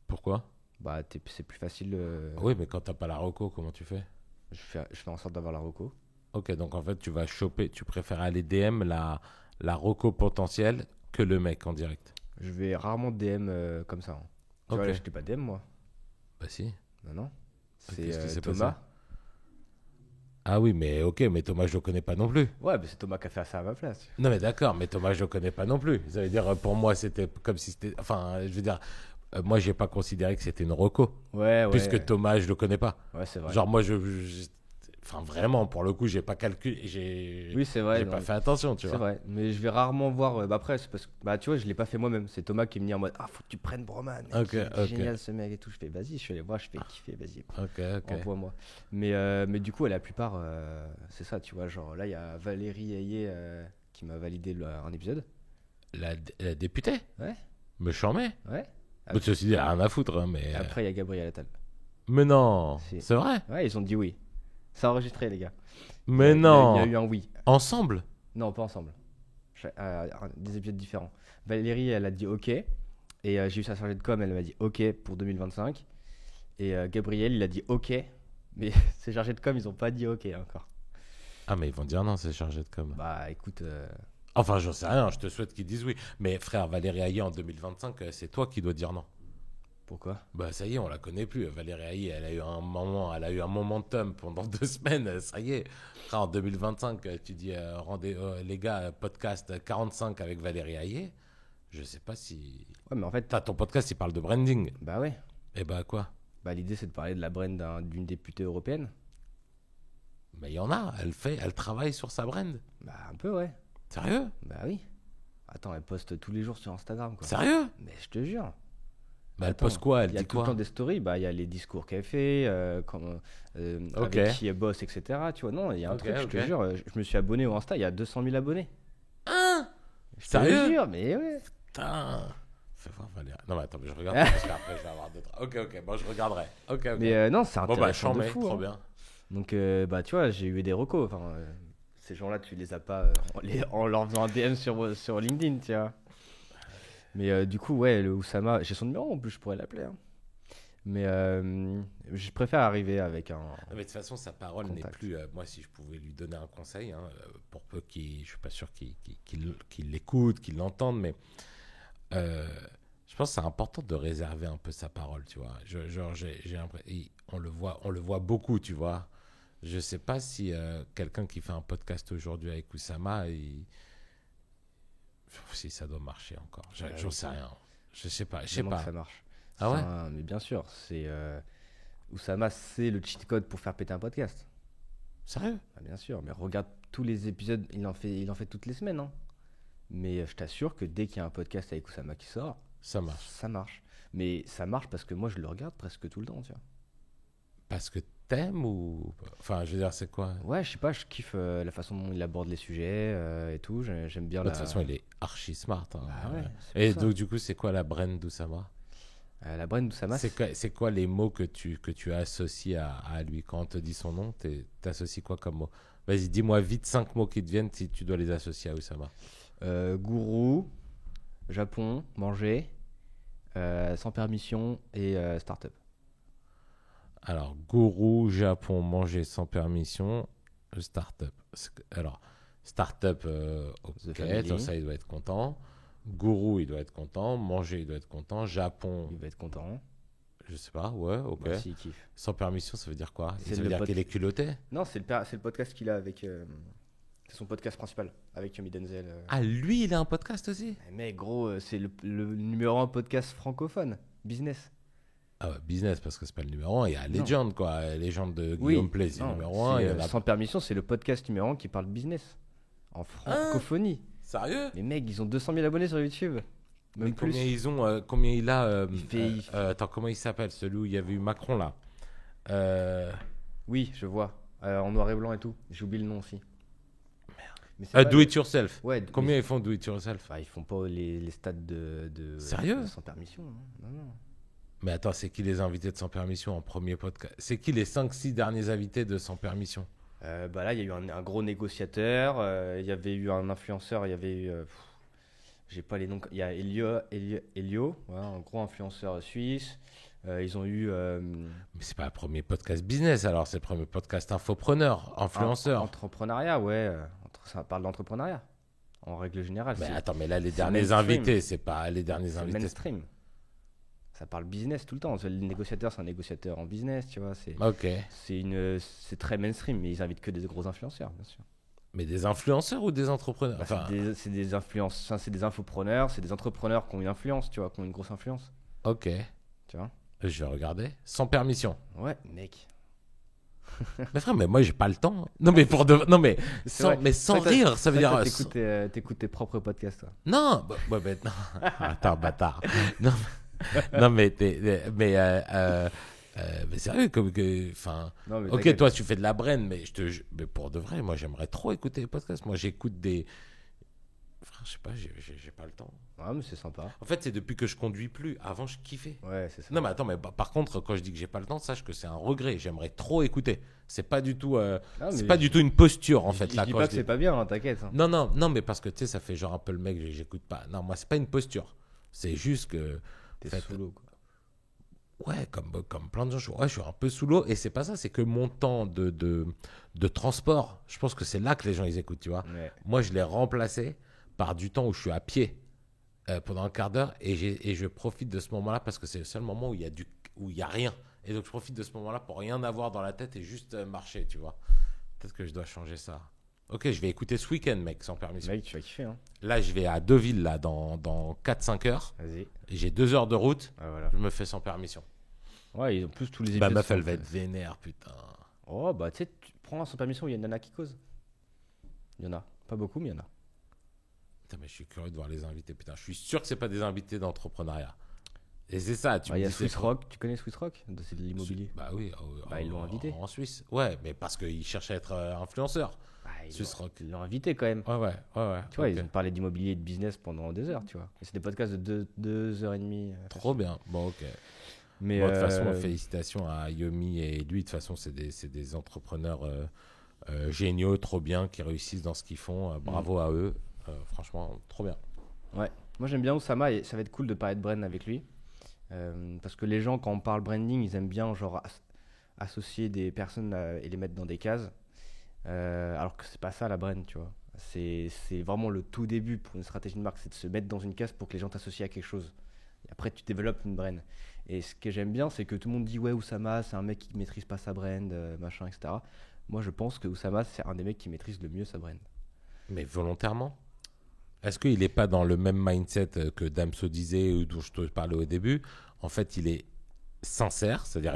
Pourquoi? Bah, c'est plus facile. Oui, mais quand t'as pas la reco, comment tu fais? Je fais en sorte d'avoir la reco. Ok, donc en fait, tu vas choper, tu préfères aller DM la reco potentielle que le mec en direct. Je vais rarement DM comme ça. Hein. Tu vois, là, je t'ai pas DM, moi. Bah si. Non. C'est Qu'est-ce qui s'est Thomas. passé? Ah oui, mais ok, mais Thomas, je le connais pas non plus. Ouais, mais c'est Thomas qui a fait ça à ma place. Non, mais d'accord, mais Thomas, je le connais pas non plus. Ça veut dire, pour moi, c'était comme si c'était. Enfin, je veux dire, moi, j'ai pas considéré que c'était une reco. Ouais. Puisque Thomas, je le connais pas. Ouais, c'est vrai. Genre, moi, enfin, vraiment, pour le coup, j'ai pas calculé. Oui, c'est vrai. J'ai non, pas fait attention, tu C'est vois. vrai. Mais je vais rarement voir. Bah après, c'est parce que. Bah, tu vois, je l'ai pas fait moi-même. C'est Thomas qui me dit en mode ah, faut que tu prennes Broman. Mec. Ok, Il est ok. génial ce mec et tout. Je fais vas-y, je suis allé voir, je fais kiffer, vas-y. Ok. Envoie-moi. Mais du coup, la plupart, c'est ça, tu vois. Genre là, il y a Valérie Ayé qui m'a validé un épisode. La députée Ouais. me chambait. Ouais. Mais ceci dit, rien à foutre, hein, mais. Après, il y a Gabriel Attal. Mais non, Si. c'est vrai. Ouais, ils ont dit oui. C'est enregistré, les gars. Mais Il y non. a eu un oui. Ensemble. Non, pas ensemble. Des épisodes différents. Valérie, elle a dit OK. Et j'ai eu sa chargée de com, elle m'a dit OK pour 2025. Et Gabriel, il a dit OK. Mais ses chargés de com, ils ont pas dit OK encore. Ah, mais ils vont dire non, c'est chargé de com. Bah écoute, Enfin, j'en sais rien, je te souhaite qu'ils disent oui. Mais frère, Valérie Ayer en 2025, c'est toi qui dois dire non. pourquoi? Bah ça y est, on la connaît plus. Valérie Ayer, elle a eu un momentum pendant 2 semaines. Ça y est. Frère, en 2025, tu dis rendez les gars, podcast 45 avec Valérie Ayer. Je sais pas si. Ouais, mais en fait, T'as ton podcast, il parle de branding. bah ouais. Et bah quoi? Bah l'idée, c'est de parler de la brand d'une députée européenne. Mais il y en a, elle travaille sur sa brand. Bah un peu, ouais. Sérieux? Bah oui. Attends, elle poste tous les jours sur Instagram, quoi. Sérieux? Mais je te jure. Bah, elle Attends, poste quoi? Elle Il y a dit tout le quoi? temps des stories. Bah, il y a les discours qu'elle fait, Ok. avec qui elle bosse, etc. Tu vois, non, il y a un Ok, truc, je te ok. jure. Je me suis abonné au Insta, il y a 200 000 abonnés. Hein? Je te Sérieux? jure, mais ouais. Putain. Fais voir Valérie. Non, mais attends, mais je regarde pas, parce qu'après je vais avoir d'autres. Ok, bon, je regarderai. Ok. Mais non, c'est Bon, bah, intéressant de chambé, fou. trop Hein. bien. Donc, bah, tu vois, j'ai eu des recos. Enfin, ces gens-là, tu les as pas en leur faisant un DM sur LinkedIn, tu vois. Mais du coup, ouais, le Oussama, j'ai son numéro en plus, je pourrais l'appeler. Hein. Mais je préfère arriver avec un. Non, mais de toute façon, sa parole n'est Contact. plus. Moi, si je pouvais lui donner un conseil, hein, pour peu qu'il. Je suis pas sûr qu'il l'écoute, qu'il l'entende, mais. Je pense que c'est important de réserver un peu sa parole, tu vois. Genre, j'ai l'impression. On le voit beaucoup, tu vois. Je sais pas si quelqu'un qui fait un podcast aujourd'hui avec Oussama, si ça doit marcher encore. J'en sais rien. Je sais pas. Évidemment que ça marche. Ah ouais? Mais bien sûr, c'est Oussama, c'est le cheat code pour faire péter un podcast. Sérieux? Ah, bien sûr, mais regarde tous les épisodes, il en fait toutes les semaines. Hein. Mais je t'assure que dès qu'il y a un podcast avec Oussama qui sort, Ça marche. ça marche. Mais ça marche parce que moi je le regarde presque tout le temps, tu vois. Parce que t'aimes ou. Enfin, je veux dire, c'est quoi? Ouais, je sais pas, je kiffe la façon dont il aborde les sujets et tout. J'aime bien De la. toute façon, il est archi smart. Hein. Bah ouais, c'est Et pour ça. donc, du coup, c'est quoi la brand d'Oussama? La brand d'Oussama, C'est quoi les mots que tu associes à lui? Quand on te dit son nom, t'associes quoi comme mot? Vas-y, dis-moi vite 5 mots qui te viennent si tu dois les associer à Oussama. gourou, Japon, manger, sans permission et start-up. Alors, gourou, Japon, manger sans permission, start-up. Alors, start-up, The ok, Family. donc ça, il doit être content. Gourou, il doit être content. Manger, il doit être content. Japon, Il va être content. je sais pas, ouais, ok. Bah, si, il kiffe. Sans permission, ça veut dire quoi? C'est Ça veut le dire pote- qu'il est culotté? Non, c'est le podcast qu'il a avec. C'est son podcast principal avec Yomi Denzel. Ah, lui, il a un podcast aussi? Mais gros, c'est le numéro 1 podcast francophone, business. Ah ouais, business, parce que c'est pas le numéro 1. Il y a Non. Legend, quoi. Legend de Oui, Guillaume Play, c'est le non, numéro 1. c'est, Il y en a... Sans permission, c'est le podcast numéro 1 qui parle business. En francophonie. Sérieux? Les mecs, ils ont 200 000 abonnés sur YouTube. Mais Même plus. combien ils ont, combien il a il fait- attends, comment il s'appelle, celui où il y avait eu Macron, là? Oui, je vois. En noir et blanc et tout. J'ai oublié le nom aussi. Mais c'est pas Do le- It Yourself. Ouais, Combien mais- ils font Do It Yourself? Bah, ils font pas les stades de Sérieux? sans permission. Non, non. Mais attends, c'est qui les invités de Sans Permission en premier podcast? C'est qui les 5-6 derniers invités de Sans Permission? Bah là, il y a eu un gros négociateur. Il y avait eu un influenceur. Il y avait eu. J'ai pas les noms. Il y a Elio, ouais, un gros influenceur suisse. Ils ont eu. Mais c'est pas le premier podcast business, alors c'est le premier podcast infopreneur, influenceur. Entrepreneuriat, ouais. Ça parle d'entrepreneuriat. En règle générale. Mais c'est attends, mais là, les c'est derniers mainstream. invités, c'est pas les derniers c'est invités. mainstream. Ça parle business tout le temps. Le négociateur, c'est un négociateur en business, tu vois. Ok. C'est très mainstream, mais ils invitent que des gros influenceurs, bien sûr. Mais des influenceurs ou des entrepreneurs? Bah, Enfin, c'est des influences, enfin, c'est des infopreneurs, c'est des entrepreneurs qui ont une influence, tu vois, qui ont une grosse influence, ok. tu vois. Je vais regarder. Sans permission. Ouais, mec. Mais frère, mais moi, j'ai pas le temps. Non, mais non, mais C'est sans, vrai. mais sans rire, ça veut dire. T'écoutes tes propres podcasts, toi. Non, non. Attends, bâtard. Non, non mais mais sérieux, enfin. Non, mais Ok, t'inquiète. toi, tu fais de la brain, mais mais pour de vrai, moi, j'aimerais trop écouter les podcasts. Moi, j'écoute des. Frère, je sais pas, j'ai pas le temps. Ouais, mais c'est sympa. En fait, c'est depuis que je conduis plus. Avant, je kiffais. Ouais, c'est ça. Non, mais attends, mais par contre, quand je dis que j'ai pas le temps, sache que c'est un regret. J'aimerais trop écouter. C'est pas du tout, Ah, c'est mais pas du tout une posture, en fait, je là, dis quand pas je que c'est pas bien, hein, t'inquiète. Hein. Non, non, non, mais parce que tu sais, ça fait genre un peu le mec, j'écoute pas. Non, moi, c'est pas une posture. C'est juste que. T'es en fait, sous l'eau, quoi. Ouais, comme plein de gens, je suis un peu sous l'eau. Et c'est pas ça, c'est que mon temps de transport, je pense que c'est là que les gens ils écoutent, tu vois. Ouais. Moi, je l'ai remplacé par du temps où je suis à pied pendant un quart d'heure et je profite de ce moment-là parce que c'est le seul moment où il y a rien. Et donc, je profite de ce moment-là pour rien avoir dans la tête et juste marcher, tu vois. Peut-être que je dois changer ça. Ok, je vais écouter ce week-end, mec, sans permission. Mec, tu vas kiffer, hein. Là, je vais à Deauville, là, dans 4-5 heures. Vas-y. Et j'ai 2 heures de route. Ah, voilà. Je me fais sans permission. Ouais, et en plus, tous les Bah, épisodes. meuf, elle sont- va être vénère, putain. Oh, bah, tu sais, tu prends sans permission, il y a une nana qui cause. Il y en a. Pas beaucoup, mais il y en a. Putain, mais je suis curieux de voir les invités, putain. Je suis sûr que c'est pas des invités d'entrepreneuriat. Et c'est ça, tu Bah, me il y a dis, Swiss c'est Rock. Tu connais Swiss Rock? C'est de l'immobilier. Bah oui, Bah, ils l'ont invité. En Suisse. Ouais, mais parce qu'ils cherchent à être influenceurs. Bah, Swiss Rock. ils l'ont invité quand même. Ouais. Tu vois, ok. ils ont parlé d'immobilier et de business pendant des heures, tu vois. Et c'est des podcasts de 2 heures et demie. Trop bien. Bon, ok. Mais Bon, de toute façon, félicitations à Yomi et lui. De toute façon, c'est des entrepreneurs géniaux, trop bien, qui réussissent dans ce qu'ils font. Bravo à eux. Franchement, trop bien. ouais, moi j'aime bien Oussama et ça va être cool de parler de brand avec lui. Parce que les gens, quand on parle branding, ils aiment bien genre associer des personnes et les mettre dans des cases. Alors que c'est pas ça la brand, tu vois. C'est vraiment le tout début pour une stratégie de marque, c'est de se mettre dans une case pour que les gens t'associent à quelque chose. Et après, tu développes une brand. Et ce que j'aime bien, c'est que tout le monde dit ouais, Oussama, c'est un mec qui maîtrise pas sa brand, machin, etc. Moi, je pense que Oussama, c'est un des mecs qui maîtrise le mieux sa brand. Mais volontairement? Est-ce qu'il n'est pas dans le même mindset que Damso disait ou dont je te parlais au début? En fait, il est sincère, c'est-à-dire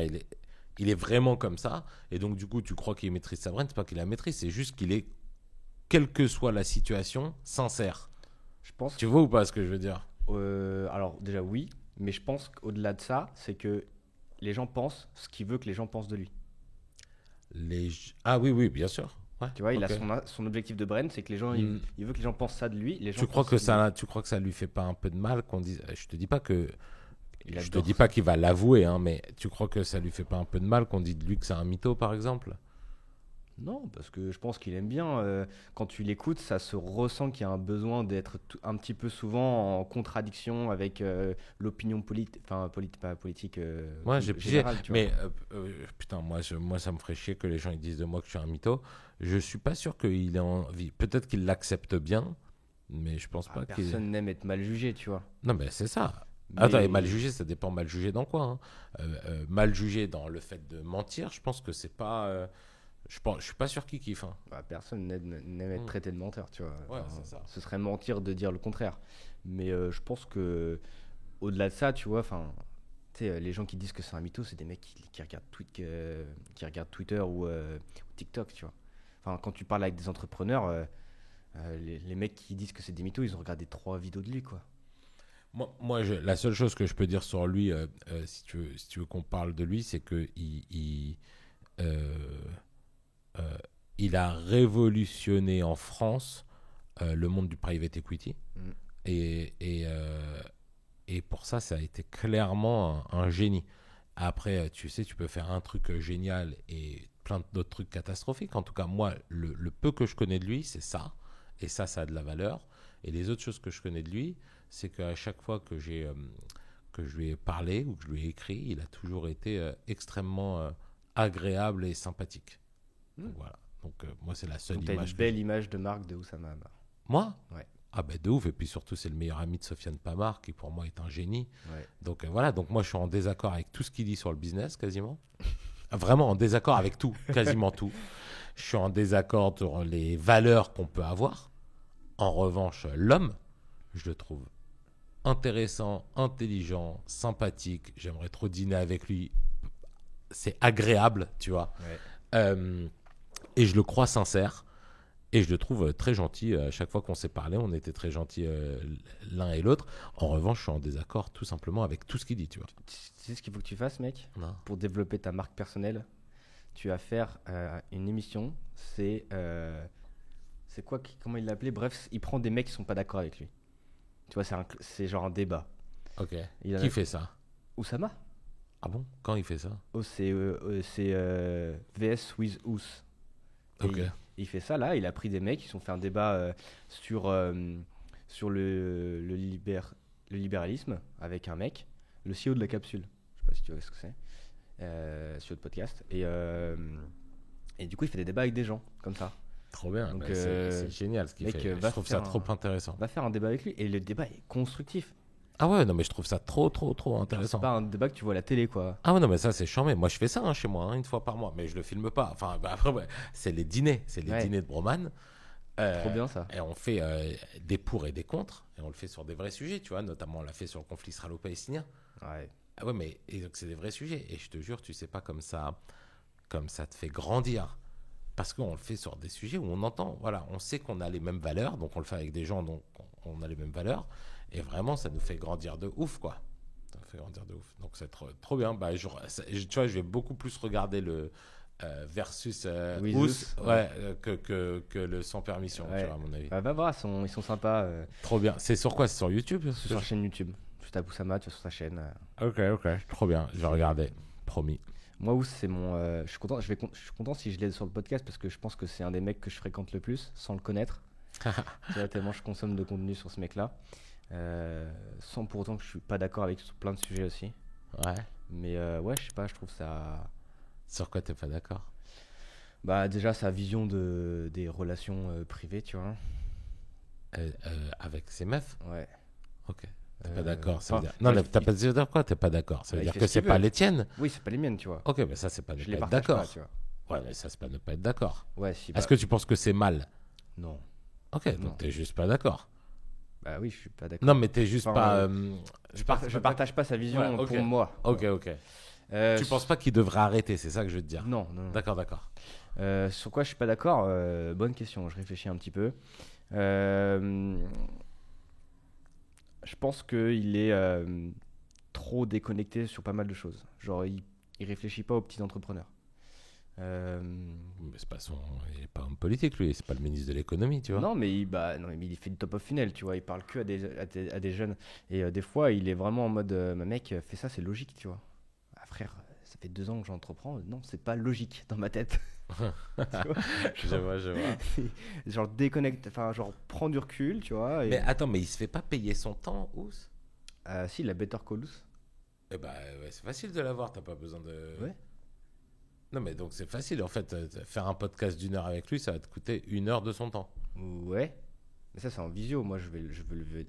il est vraiment comme ça. Et donc, du coup, tu crois qu'il maîtrise sa brand, c'est pas qu'il la maîtrise, c'est juste qu'il est, quelle que soit la situation, sincère. Je pense. Tu vois ou pas ce que je veux dire? Alors déjà oui, mais je pense qu'au-delà de ça, c'est que les gens pensent ce qu'il veut que les gens pensent de lui. Ah oui, bien sûr. Ouais, Tu vois, il ok. a son objectif de brand, c'est que les gens, Mm. il veut que les gens pensent ça de lui. Les gens Tu crois pensent que ça de tu crois que ça lui fait pas un peu de mal qu'on dise. Je te dis pas que. Il Je te adore dis ça. pas qu'il va l'avouer, hein, mais tu crois que ça lui fait pas un peu de mal qu'on dise de lui que c'est un mytho, par exemple? lui. Non, parce que je pense qu'il aime bien. Quand tu l'écoutes, ça se ressent qu'il y a un besoin d'être un petit peu souvent en contradiction avec l'opinion politique, enfin pas politique, Ouais, j'ai pigé. générale, tu vois. Mais putain, moi, ça me ferait chier que les gens ils disent de moi que je suis un mytho. Je suis pas sûr qu'il ait envie. Peut-être qu'il l'accepte bien, mais je pense pas qu'il. Personne n'aime être mal jugé, tu vois. Non, mais c'est ça. Mais- Attends, et mal jugé, ça dépend mal jugé dans quoi, hein. Mal jugé dans le fait de mentir, je pense que c'est pas. Je suis pas sûr qu'il kiffe, hein. Bah, personne n'aime être Mm. traité de menteur, tu vois. Ouais, Enfin, c'est ça. ce serait mentir de dire le contraire. Mais je pense que au-delà de ça, tu vois, enfin, tu sais, les gens qui disent que c'est un mytho, c'est des mecs qui regardent qui regardent Twitter ou TikTok, tu vois. Enfin, quand tu parles avec des entrepreneurs, les mecs qui disent que c'est des mythos, ils ont regardé 3 vidéos de lui, quoi. Moi, la seule chose que je peux dire sur lui, si tu veux qu'on parle de lui, c'est que euh, il a révolutionné en France le monde du private equity. Mm. Et pour ça, ça a été clairement un génie. Après, tu sais, tu peux faire un truc génial et plein d'autres trucs catastrophiques. En tout cas, moi, le peu que je connais de lui, c'est ça. Et ça a de la valeur. Et les autres choses que je connais de lui, c'est qu'à chaque fois que je lui ai parlé ou que je lui ai écrit, il a toujours été extrêmement agréable et sympathique. Donc voilà. Donc moi, c'est la seule Donc, t'as image une que belle image de marque de Oussama Hamar. Moi? Ouais. Ah ben de ouf, et puis surtout c'est le meilleur ami de Sofiane Pamar qui pour moi est un génie. Ouais. Donc voilà, donc moi je suis en désaccord avec tout ce qu'il dit sur le business quasiment. Vraiment en désaccord avec tout, quasiment tout. Je suis en désaccord sur les valeurs qu'on peut avoir. En revanche, l'homme, je le trouve intéressant, intelligent, sympathique. J'aimerais trop dîner avec lui. C'est agréable, tu vois. Ouais. Et je le crois sincère. Et je le trouve très gentil. À chaque fois qu'on s'est parlé, on était très gentils l'un et l'autre. En revanche, je suis en désaccord tout simplement avec tout ce qu'il dit, tu vois. Tu sais ce qu'il faut que tu fasses, mec, Non. pour développer ta marque personnelle? Tu vas faire une émission. C'est quoi, comment il l'appelait? Bref, il prend des mecs qui sont pas d'accord avec lui. Tu vois, c'est genre un débat. Ok. Il en Qui a- fait ça? Oussama? Ah bon? Quand il fait ça? Oh, c'est VS with Ous. Et Ok. il fait ça là, il a pris des mecs, ils ont fait un débat sur le libéralisme avec un mec, le CEO de la capsule. Je sais pas si tu vois ce que c'est, CEO de podcast. Et du coup, il fait des débats avec des gens comme ça. Trop bien. Donc, Bah, c'est génial ce qu'il mec, fait. Je va trouve ça faire trop intéressant. Va faire un débat avec lui et le débat est constructif. Ah ouais, non, mais je trouve ça trop C'est intéressant. pas un débat que tu vois à la télé, quoi. Ah ouais, non, mais ça, c'est charmé. Moi, je fais ça chez moi, une fois par mois, mais je le filme pas. Enfin, bah, après, ouais, c'est les dîners. C'est les Ouais. dîners de Broman. Trop bien ça. Et on fait des pour et des contre. Et on le fait sur des vrais sujets, tu vois. Notamment, on l'a fait sur le conflit israélo-palestinien. Ouais. Ah ouais, mais et donc, c'est des vrais sujets. Et je te jure, tu sais pas comme ça te fait grandir. Parce qu'on le fait sur des sujets où on entend, voilà, on sait qu'on a les mêmes valeurs, donc on le fait avec des gens dont on a les mêmes valeurs. Et vraiment, ça nous fait grandir de ouf, quoi. Ça nous fait grandir de ouf. Donc, c'est trop bien. Bah, tu vois, je vais beaucoup plus regarder le versus With Ous, Ous, ouais, que le sans permission, Ouais. tu vois, à mon avis. Bah, va voir, ils sont sympas. Trop bien. C'est sur quoi? C'est sur YouTube? C'est sur sa chaîne YouTube. Tu tapes Oussama, tu vas sur sa chaîne. Ok. Trop bien. Je vais regarder. Promis. Moi, Ous, c'est mon. Je suis content. Je suis content si je l'ai sur le podcast parce que je pense que c'est un des mecs que je fréquente le plus sans le connaître. Tu vois, tellement je consomme de contenu sur ce mec-là. Sans pour autant que je suis pas d'accord avec sur plein de sujets aussi. Ouais. Mais ouais, je sais pas, je trouve ça. Sur quoi t'es pas d'accord? Bah, déjà, sa vision des relations privées, tu vois. Avec ses meufs? Ouais. Ok. T'es pas d'accord, ça veut enfin, dire. Non, ouais, mais t'as pas dit quoi? T'es pas d'accord. Ça veut il dire fait que ce c'est qu'il pas veut. les tiennes. Oui, c'est pas les miennes, tu vois. Ok, mais ça, c'est pas ne Je pas les être partage pas, d'accord. tu vois. Ouais, mais ça, c'est pas ne pas être d'accord. Ouais, si. Est-ce que tu penses que c'est mal? Non. Ok, Non. donc t'es juste pas d'accord. Bah oui, je suis pas d'accord. Non, mais t'es juste Enfin, pas. Je partage pas sa vision Ouais, ok. pour moi. Ok. Tu penses pas qu'il devrait arrêter, c'est ça que je veux te dire. Non. D'accord. Sur quoi je suis pas d'accord? Bonne question, je réfléchis un petit peu. Je pense qu'il est trop déconnecté sur pas mal de choses. Genre, il réfléchit pas aux petits entrepreneurs. Mais c'est pas il est pas homme politique, lui. C'est pas le ministre de l'économie, tu vois. Non, mais il fait du top of funnel, tu vois. Il parle que à des jeunes. Et des fois, il est vraiment en mode ma mec, fais ça, c'est logique, tu vois. Ah, frère, ça fait 2 ans que j'entreprends. Non, c'est pas logique dans ma tête. Tu vois, Je vois. genre déconnecte, enfin genre prends du recul, tu vois. Et... Mais attends, mais il se fait pas payer son temps, Ous? Si, la Better Call Saul. Eh bah, ouais, c'est facile de l'avoir, t'as pas besoin de. Ouais. Non, mais donc c'est facile en fait. Faire un podcast d'1 heure avec lui, ça va te coûter 1 heure de son temps. Ouais. Mais ça, c'est en visio. Moi, je veux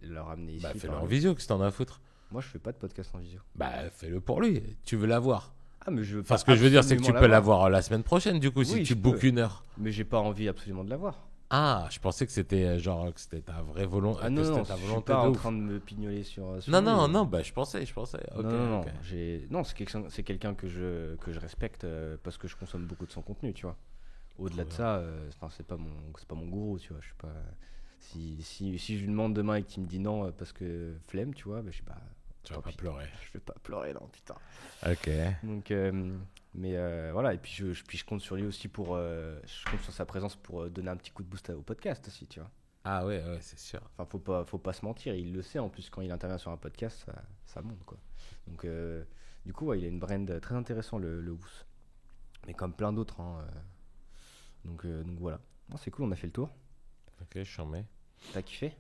le ramener ici. Bah, fais-le par en le- visio, que t'en as à foutre. Moi, je fais pas de podcast en visio. Bah, fais-le pour lui. Tu veux l'avoir. Ah, mais je veux Enfin, pas ce que je veux dire, c'est que tu absolument peux l'avoir la semaine prochaine, du coup, si Oui, tu je bookes peux. 1 heure. Mais j'ai pas envie absolument de l'avoir. Ah, je pensais que c'était genre que c'était ta vraie volonté. Ah non, non, ta je suis volonté pas de en ouf. train de me pignoler sur Non, lui. non, bah je pensais. Ok, non, ok. non, c'est quelqu'un que je respecte parce que je consomme beaucoup de son contenu, tu vois. Au-delà de Trop ça, enfin, c'est pas mon gourou, tu vois. Je suis pas. Si je lui demande demain et qu'il me dit non parce que flemme, tu vois, bah, je sais pas. Tu vas tant pas pis. pleurer. Je vais pas pleurer, non, putain. Ok. Donc, voilà, et puis je compte sur lui aussi je compte sur sa présence pour donner un petit coup de boost au podcast aussi, tu vois. Ah ouais, c'est sûr. Enfin, faut pas se mentir, il le sait en plus quand il intervient sur un podcast, ça monte quoi. Donc, du coup, ouais, il a une brand très intéressant le Ous, mais comme plein d'autres. Hein, donc voilà. Non, c'est cool, on a fait le tour. Ok, je suis en mai. T'as kiffé?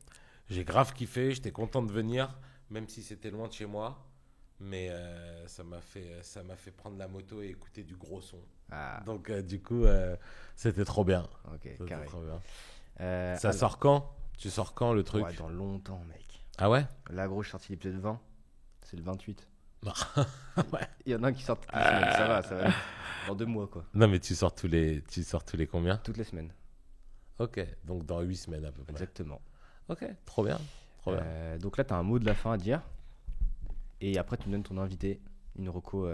J'ai grave kiffé, j'étais content de venir, même si c'était loin de chez moi. Mais ça m'a fait prendre la moto et écouter du gros son. Ah, Donc du coup, c'était trop bien. ok, C'était carré. trop bien. Ça Alors, sort quand? Tu sors quand le truc? Ouais, dans longtemps, mec. Ah ouais? Là, gros, je suis sorti l'épisode 20. C'est le 28. Non. Ouais. Il y en a un qui sort toutes les semaines. Ça va. Dans 2 mois, quoi. Non, mais tu sors tous les combien? Toutes les semaines. Ok, donc dans 8 semaines à peu près. Exactement. Ok, trop bien. Trop bien. Donc là, tu as un mot de la fin à dire. Et après, tu me donnes ton invité, une reco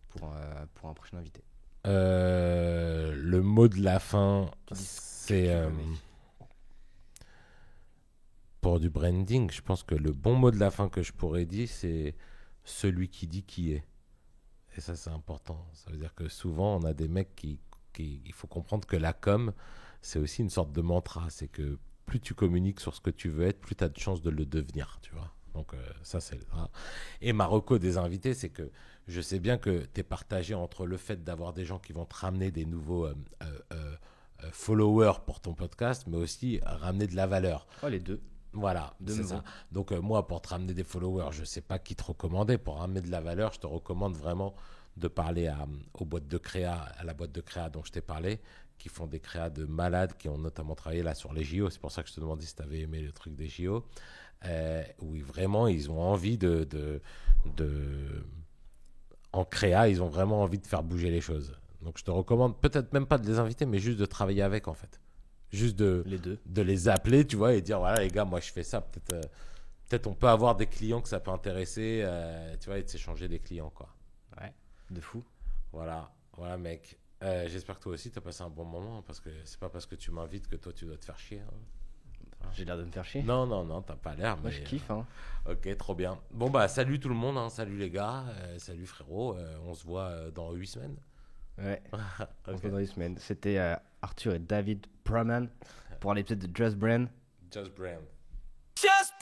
pour un prochain invité. Le mot de la fin, c'est pour du branding. Je pense que le bon mot de la fin que je pourrais dire, c'est celui qui dit qui est. Et ça, c'est important. Ça veut dire que souvent, on a des mecs il faut comprendre que la com, c'est aussi une sorte de mantra. C'est que plus tu communiques sur ce que tu veux être, plus tu as de chances de le devenir, tu vois. Donc ça, c'est là. Et ma reco des invités, c'est que je sais bien que tu es partagé entre le fait d'avoir des gens qui vont te ramener des nouveaux followers pour ton podcast, mais aussi ramener de la valeur. Oh, les deux. Voilà, c'est ça. Donc moi, pour te ramener des followers, je ne sais pas qui te recommander. Pour ramener de la valeur, je te recommande vraiment de parler aux boîtes de créa, à la boîte de créa dont je t'ai parlé, qui font des créas de malades, qui ont notamment travaillé là sur les JO. C'est pour ça que je te demandais si tu avais aimé le truc des JO. Où vraiment, ils ont envie en créa, ils ont vraiment envie de faire bouger les choses. Donc je te recommande peut-être même pas de les inviter, mais juste de travailler avec, en fait. Juste les deux. De les appeler, tu vois, et dire voilà les gars, moi je fais ça, peut-être on peut avoir des clients que ça peut intéresser, tu vois, et de s'échanger des clients, quoi. Ouais, de fou. Voilà mec. J'espère que toi aussi t'as passé un bon moment, hein, parce que c'est pas parce que tu m'invites que toi tu dois te faire chier, hein. J'ai l'air de me faire chier. Non, t'as pas l'air. Moi mais, je kiffe, hein. Ok, trop bien. Bon bah salut tout le monde, hein. Salut les gars, salut frérot, on se voit dans 8 semaines. Ouais, on se Ok. voit dans 8 semaines. C'était Arthur et David Praman pour l'épisode de Just Brand. Just Brand. Just